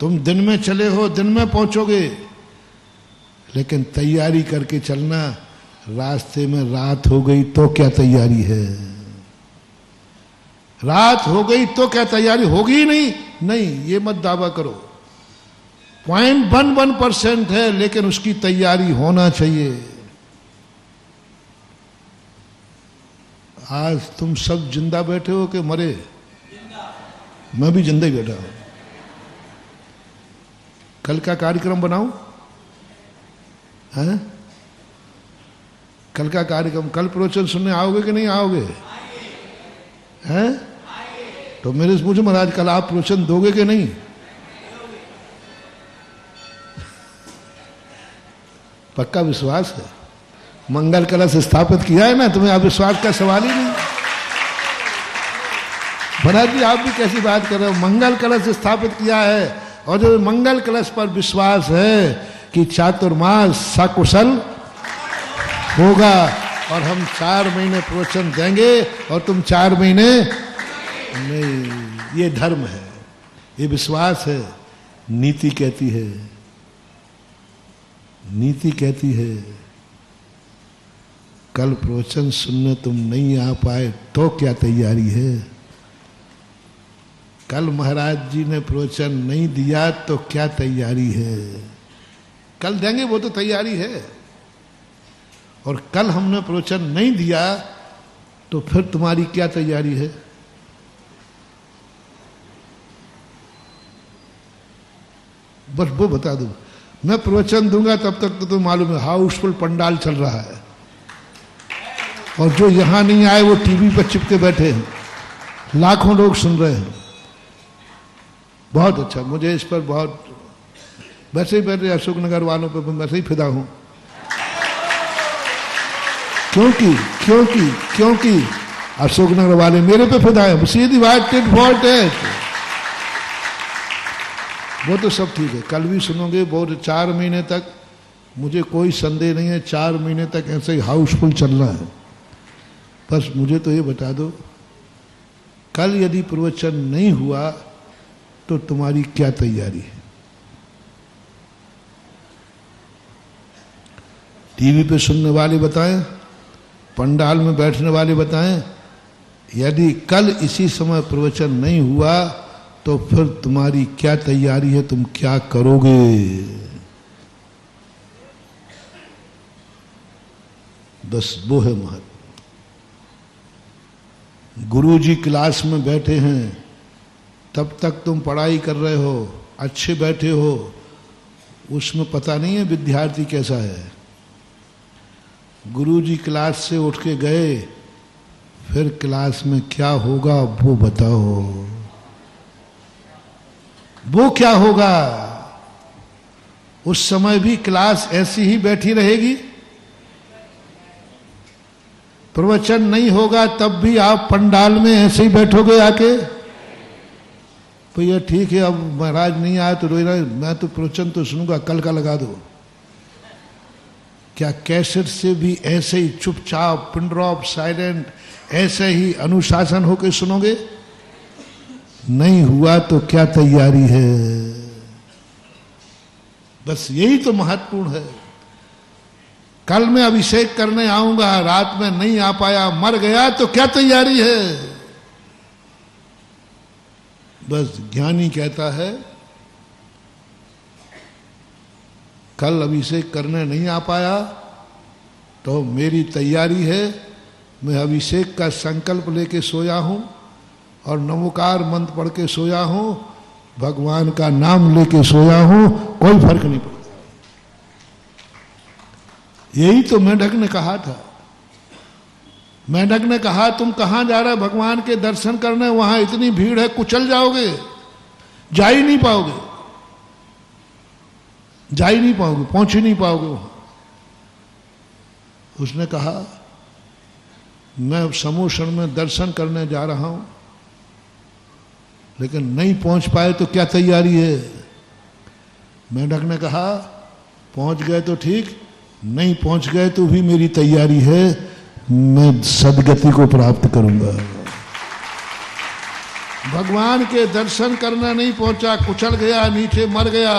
तुम दिन में चले हो, दिन में पहुंचोगे, लेकिन तैयारी करके चलना। रास्ते में रात हो गई तो क्या तैयारी है, रात हो गई तो क्या तैयारी, होगी ही नहीं, नहीं ये मत दावा करो। 0.11% है, लेकिन उसकी तैयारी होना चाहिए। आज तुम सब जिंदा बैठे हो कि मरे, मैं भी जिंदा ही बैठा हूं। कल का कार्यक्रम बनाऊं, हैं? कल का कार्यक्रम, कल प्रवचन सुनने आओगे कि नहीं आओगे, हैं? तो मेरे से पूछो महाराज कल आप प्रवचन दोगे कि नहीं। पक्का विश्वास है, मंगल कलश स्थापित किया है ना, तुम्हें अविश्वास का सवाल ही नहीं। महाराज जी आप भी कैसी बात कर रहे हो, मंगल कलश स्थापित किया है, और जो मंगल कलश पर विश्वास है कि चातुर्मास सकुशल होगा, और हम 4 महीने प्रवचन देंगे और तुम 4 महीने नहीं। ये धर्म है, ये विश्वास है। नीति कहती है, नीति कहती है कल प्रवचन सुनने तुम नहीं आ पाए तो क्या तैयारी है। कल महाराज जी ने प्रवचन नहीं दिया तो क्या तैयारी है। कल देंगे वो तो तैयारी है, और कल हमने प्रवचन नहीं दिया तो फिर तुम्हारी क्या तैयारी है। बस वो बता दो, मैं प्रवचन दूंगा तब तक तो तुम्हें मालूम है हाउसफुल पंडाल चल रहा है, और जो यहां नहीं आए वो टीवी पर चिपके बैठे हैं, लाखों लोग सुन रहे हैं। बहुत अच्छा, मुझे इस पर बहुत, वैसे ही मेरे अशोकनगर वालों पर मैं वैसे ही फिदा हूं, क्योंकि क्योंकि क्योंकि अशोकनगर वाले मेरे पे फिदा है। सीधी बात, टिट फॉर टैट, वो तो सब ठीक है, कल भी सुनोगे। बहुत 4 महीने तक मुझे कोई संदेह नहीं है, 4 महीने तक ऐसे ही हाउसफुल चलना है। बस मुझे तो ये बता दो, कल यदि प्रवचन नहीं हुआ तो तुम्हारी क्या तैयारी है। टीवी पे सुनने वाले बताएं, पंडाल में बैठने वाले बताएं, यदि कल इसी समय प्रवचन नहीं हुआ तो फिर तुम्हारी क्या तैयारी है, तुम क्या करोगे। बस वो है महत्व। गुरु जी क्लास में बैठे हैं, तब तक तुम पढ़ाई कर रहे हो, अच्छे बैठे हो, उसमें पता नहीं है विद्यार्थी कैसा है। गुरुजी क्लास से उठ के गए, फिर क्लास में क्या होगा वो बताओ, वो क्या होगा? उस समय भी क्लास ऐसी ही बैठी रहेगी, प्रवचन नहीं होगा तब भी आप पंडाल में ऐसे ही बैठोगे आके? भैया ठीक है, अब महाराज नहीं आया तो रोई रहा, मैं तो प्रवचन तो सुनूंगा, कल का लगा दो। क्या कैसेट से भी ऐसे ही चुपचाप पिन ड्रॉप साइलेंट ऐसे ही अनुशासन होकर सुनोगे? नहीं हुआ तो क्या तैयारी है? बस यही तो महत्वपूर्ण है। कल मैं अभिषेक करने आऊंगा, रात में नहीं आ पाया, मर गया तो क्या तैयारी है? बस ज्ञानी कहता है कल अभिषेक करने नहीं आ पाया तो मेरी तैयारी है, मैं अभिषेक का संकल्प लेके सोया हूं और नमोकार मंत्र पढ़ के सोया हूं, भगवान का नाम लेके सोया हूं, कोई फर्क नहीं पड़ता। यही तो मेंढक ने कहा था। मेंढक ने कहा तुम कहां जा रहे, भगवान के दर्शन करने, वहां इतनी भीड़ है, कुचल जाओगे, जा ही नहीं पाओगे, जा ही नहीं पाओगे, पहुंच ही नहीं पाओगे वहां। उसने कहा मैं समूह क्षण में दर्शन करने जा रहा हूं, लेकिन नहीं पहुंच पाए तो क्या तैयारी है? मेंढक ने कहा पहुंच गए तो ठीक, नहीं पहुंच गए तो भी मेरी तैयारी है, मैं सदगति को प्राप्त करूंगा। भगवान के दर्शन करना नहीं पहुंचा, कुचल गया, नीचे मर गया,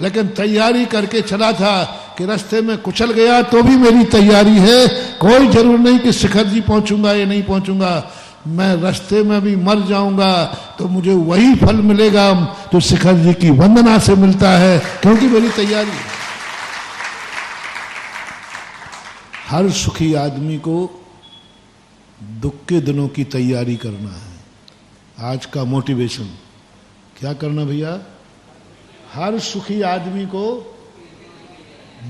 लेकिन तैयारी करके चला था कि रास्ते में कुचल गया तो भी मेरी तैयारी है, कोई जरूर नहीं कि शिखर जी पहुंचूंगा या नहीं पहुंचूंगा, मैं रास्ते में भी मर जाऊंगा तो मुझे वही फल मिलेगा जो शिखर जी की वंदना से मिलता है, क्योंकि मेरी तैयारी है। हर सुखी आदमी को दुख के दिनों की तैयारी करना है। आज का मोटिवेशन क्या करना भैया? हर सुखी आदमी को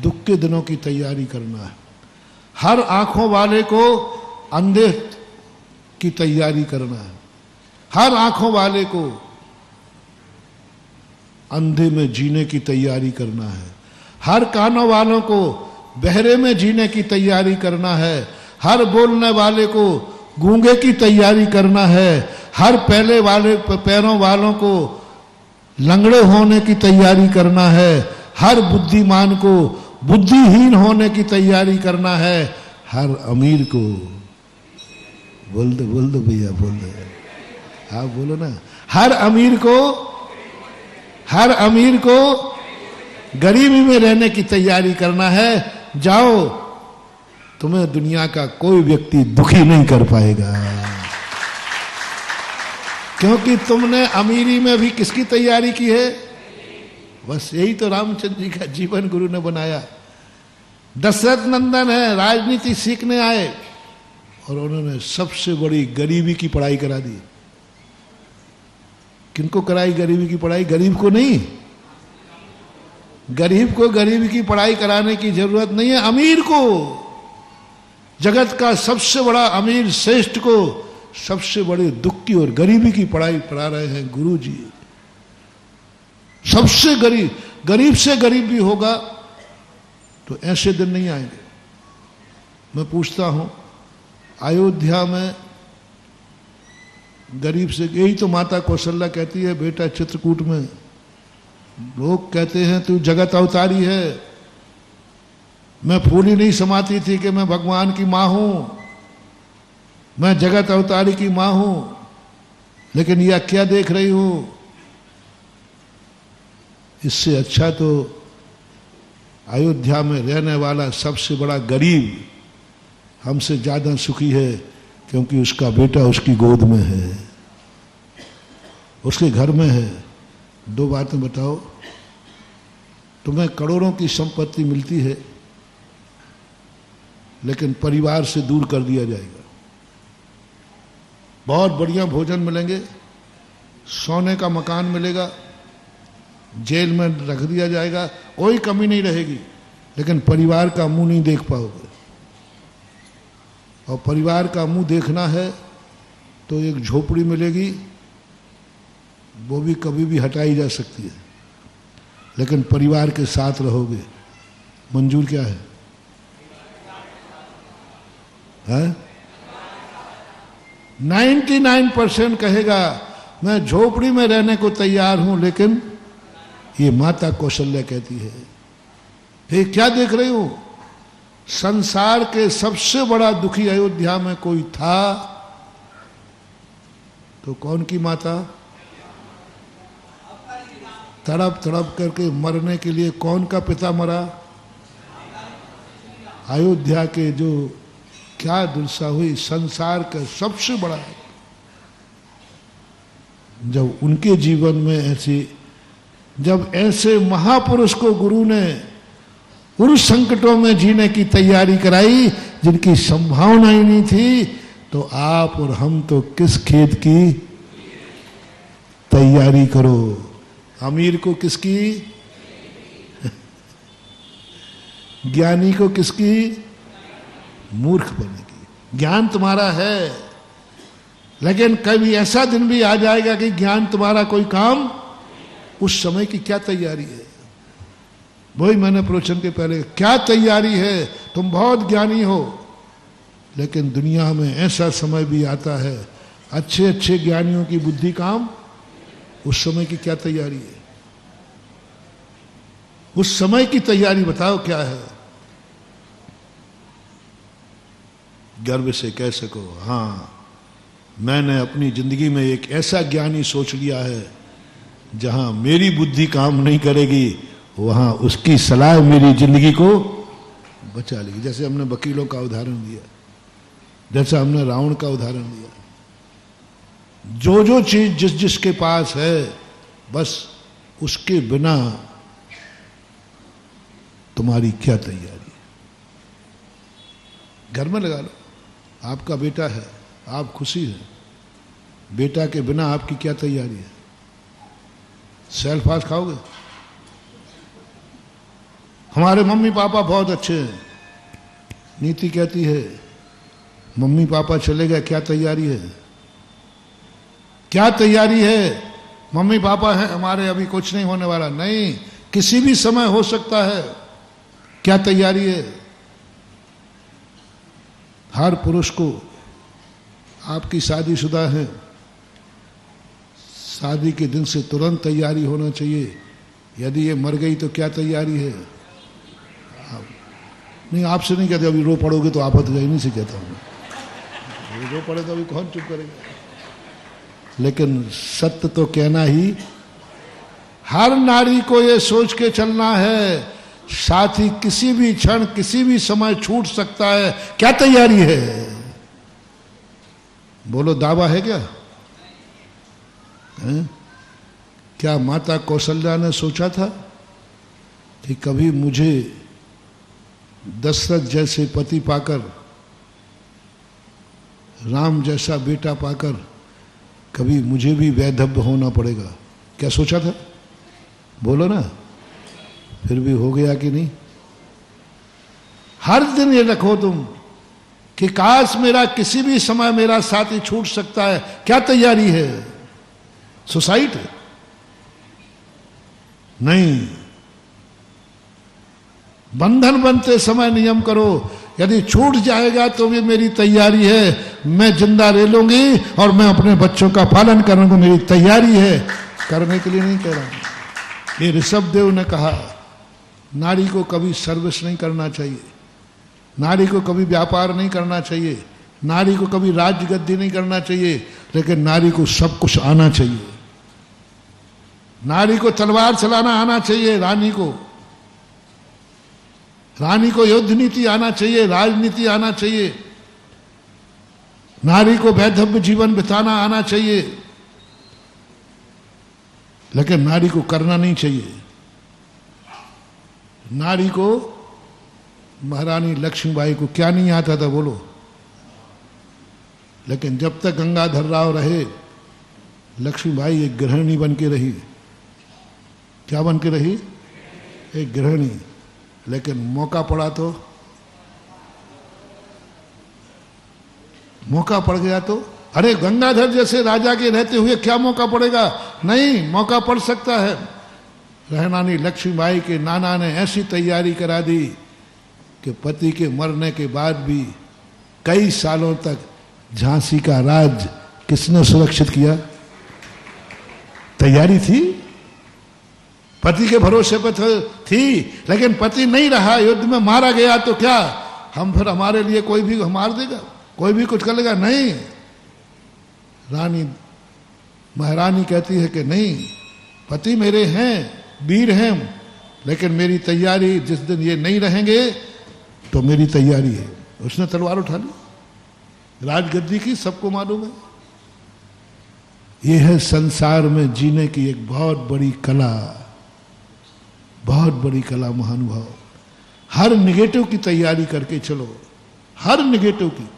दुख के दिनों की तैयारी करना है। हर आंखों वाले को अंधे की तैयारी करना है। हर आंखों वाले को अंधे में जीने की तैयारी करना है। हर कानों वालों को बहरे में जीने की तैयारी करना है। हर बोलने वाले को गूंगे की तैयारी करना है। हर पहले वाले पैरों वालों को लंगड़े होने की तैयारी करना है। हर बुद्धिमान को बुद्धिहीन होने की तैयारी करना है। हर अमीर को बोल दो भैया, बोल दो, आप बोलो ना। हर अमीर को गरीबी में रहने की तैयारी करना है। जाओ, तुम्हें दुनिया का कोई व्यक्ति दुखी नहीं कर पाएगा, क्योंकि तुमने अमीरी में भी किसकी तैयारी की है? बस यही तो रामचंद्र जी का जीवन गुरु ने बनाया। दशरथ नंदन है, राजनीति सीखने आए और उन्होंने सबसे बड़ी गरीबी की पढ़ाई करा दी। किनको कराई गरीबी की पढ़ाई? गरीब को नहीं। गरीब को गरीबी की पढ़ाई कराने की जरूरत नहीं है, अमीर को, जगत का सबसे बड़ा अमीर श्रेष्ठ को सबसे बड़े दुख की और गरीबी की पढ़ाई पढ़ा रहे हैं गुरु जी। सबसे गरीब से गरीब भी होगा तो ऐसे दिन नहीं आएंगे। मैं पूछता हूं, अयोध्या में गरीब से, यही तो माता कौशल्या कहती है बेटा चित्रकूट में, लोग कहते हैं तू जगत अवतारी है। मैं फूली नहीं समाती थी कि मैं भगवान की मां हूं, मैं जगत अवतारी की मां हूं, लेकिन यह क्या देख रही हूं? इससे अच्छा तो अयोध्या में रहने वाला सबसे बड़ा गरीब हमसे ज्यादा सुखी है, क्योंकि उसका बेटा उसकी गोद में है, उसके घर में है। दो बातें बताओ, तुम्हें करोड़ों की संपत्ति मिलती है लेकिन परिवार से दूर कर दिया जाएगा। बहुत बढ़िया भोजन मिलेंगे सोने का मकान मिलेगा, जेल में रख दिया जाएगा, कोई कमी नहीं रहेगी, लेकिन परिवार का मुंह नहीं देख पाओगे। और परिवार का मुंह देखना है तो एक झोपड़ी मिलेगी, वो भी कभी भी हटाई जा सकती है, लेकिन परिवार के साथ रहोगे। मंजूर क्या है? 99% कहेगा मैं झोपड़ी में रहने को तैयार हूं, लेकिन ये माता कौशल्या कहती है, हे क्या देख रही हूं? संसार के सबसे बड़ा दुखी अयोध्या में कोई था तो कौन की माता? तड़प तड़प करके मरने के लिए कौन का पिता मरा? अयोध्या के जो क्या दुर्दशा हुई, संसार का सबसे बड़ा। जब उनके जीवन में ऐसी, जब ऐसे महापुरुष को गुरु ने उन संकटों में जीने की तैयारी कराई जिनकी संभावना ही नहीं थी, तो आप और हम तो किस खेत की तैयारी करो? अमीर को किसकी? ज्ञानी को किसकी? मूर्ख बनने की। ज्ञान तुम्हारा है, लेकिन कभी ऐसा दिन भी आ जाएगा कि ज्ञान तुम्हारा कोई काम, उस समय की क्या तैयारी है? वही मैंने प्रवचन के पहले, क्या तैयारी है? तुम बहुत ज्ञानी हो, लेकिन दुनिया में ऐसा समय भी आता है, अच्छे अच्छे ज्ञानियों की बुद्धि काम, उस समय की क्या तैयारी है? उस समय की तैयारी बताओ क्या है? गर्व से कह सको, हाँ मैंने अपनी जिंदगी में एक ऐसा ज्ञानी सोच लिया है, जहां मेरी बुद्धि काम नहीं करेगी, वहां उसकी सलाह मेरी जिंदगी को बचा लेगी। जैसे हमने वकीलों का उदाहरण दिया, जैसा हमने रावण का उदाहरण दिया, जो जो चीज जिस जिसके पास है, बस उसके बिना तुम्हारी क्या तैयारी है? घर में लगा लो, आपका बेटा है, आप खुशी है, बेटा के बिना आपकी क्या तैयारी है? सेल्फ फास्ट खाओगे? हमारे मम्मी पापा बहुत अच्छे हैं, नीति कहती है मम्मी पापा चले गए, क्या तैयारी है? क्या तैयारी है? मम्मी पापा हैं हमारे, अभी कुछ नहीं होने वाला, नहीं, किसी भी समय हो सकता है। क्या तैयारी है? हर पुरुष को, आपकी शादीशुदा है, शादी के दिन से तुरंत तैयारी होना चाहिए। यदि ये मर गई तो क्या तैयारी है? नहीं, आपसे नहीं कहते, अभी रो पड़ोगे तो आफत गई, नहीं से कहता हूं, रो पड़े तो अभी कौन चुप करेगा? लेकिन सत्य तो कहना ही, हर नारी को ये सोच के चलना है, साथी किसी भी क्षण किसी भी समय छूट सकता है। क्या तैयारी है? बोलो, दावा है क्या? है? क्या माता कौशल्या ने सोचा था कि कभी मुझे दशरथ जैसे पति पाकर, राम जैसा बेटा पाकर, कभी मुझे भी वैधव्य होना पड़ेगा? क्या सोचा था? बोलो ना। फिर भी हो गया कि नहीं? हर दिन ये रखो तुम कि काश मेरा किसी भी समय मेरा साथी छूट सकता है। क्या तैयारी है? सुसाइड नहीं, बंधन बनते समय नियम करो, यदि छूट जाएगा तो भी मेरी तैयारी है, मैं जिंदा रह लूंगी और मैं अपने बच्चों का पालन करने को मेरी तैयारी है। करने के लिए नहीं कह रहा हूं। ये ऋषभदेव ने कहा, नारी को कभी सर्विस नहीं करना चाहिए, नारी को कभी व्यापार नहीं करना चाहिए, नारी को कभी राज्य गद्दी नहीं करना चाहिए, लेकिन नारी को सब कुछ आना चाहिए। नारी को तलवार चलाना आना चाहिए, रानी को युद्ध नीति आना चाहिए, राजनीति आना चाहिए, नारी को वैधव्य जीवन बिताना आना चाहिए, लेकिन नारी को करना नहीं चाहिए। नारी को, महारानी लक्ष्मीबाई को क्या नहीं आता था बोलो? लेकिन जब तक गंगाधर राव रहे लक्ष्मीबाई एक गृहिणी बन के रही। क्या बन के रही? एक गृहिणी। लेकिन मौका पड़ा तो, मौका पड़ गया तो, अरे गंगाधर जैसे राजा के रहते हुए क्या मौका पड़ेगा? नहीं, मौका पड़ सकता है। रहनानी लक्ष्मीबाई के नाना ने ऐसी तैयारी करा दी कि पति के मरने के बाद भी कई सालों तक झांसी का राज किसने सुरक्षित किया? तैयारी थी, पति के भरोसे पर थी, लेकिन पति नहीं रहा, युद्ध में मारा गया तो क्या हम फिर हमारे लिए कोई भी मार देगा, कोई भी कुछ कर लेगा? नहीं। रानी महारानी कहती है कि नहीं, पति मेरे हैं, वीर हैं, लेकिन मेरी तैयारी, जिस दिन ये नहीं रहेंगे तो मेरी तैयारी है। उसने तलवार उठा ली, राजगद्दी की, सबको मालूम है। यह है संसार में जीने की एक बहुत बड़ी कला, बहुत बड़ी कला महानुभाव। हर निगेटिव की तैयारी करके चलो, हर निगेटिव की।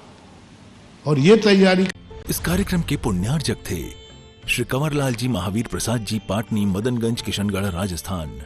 और ये तैयारी। इस कार्यक्रम के पुण्यार्जक थे श्री कंवरलाल जी महावीर प्रसाद जी, पाटनी, मदनगंज, किशनगढ़, राजस्थान।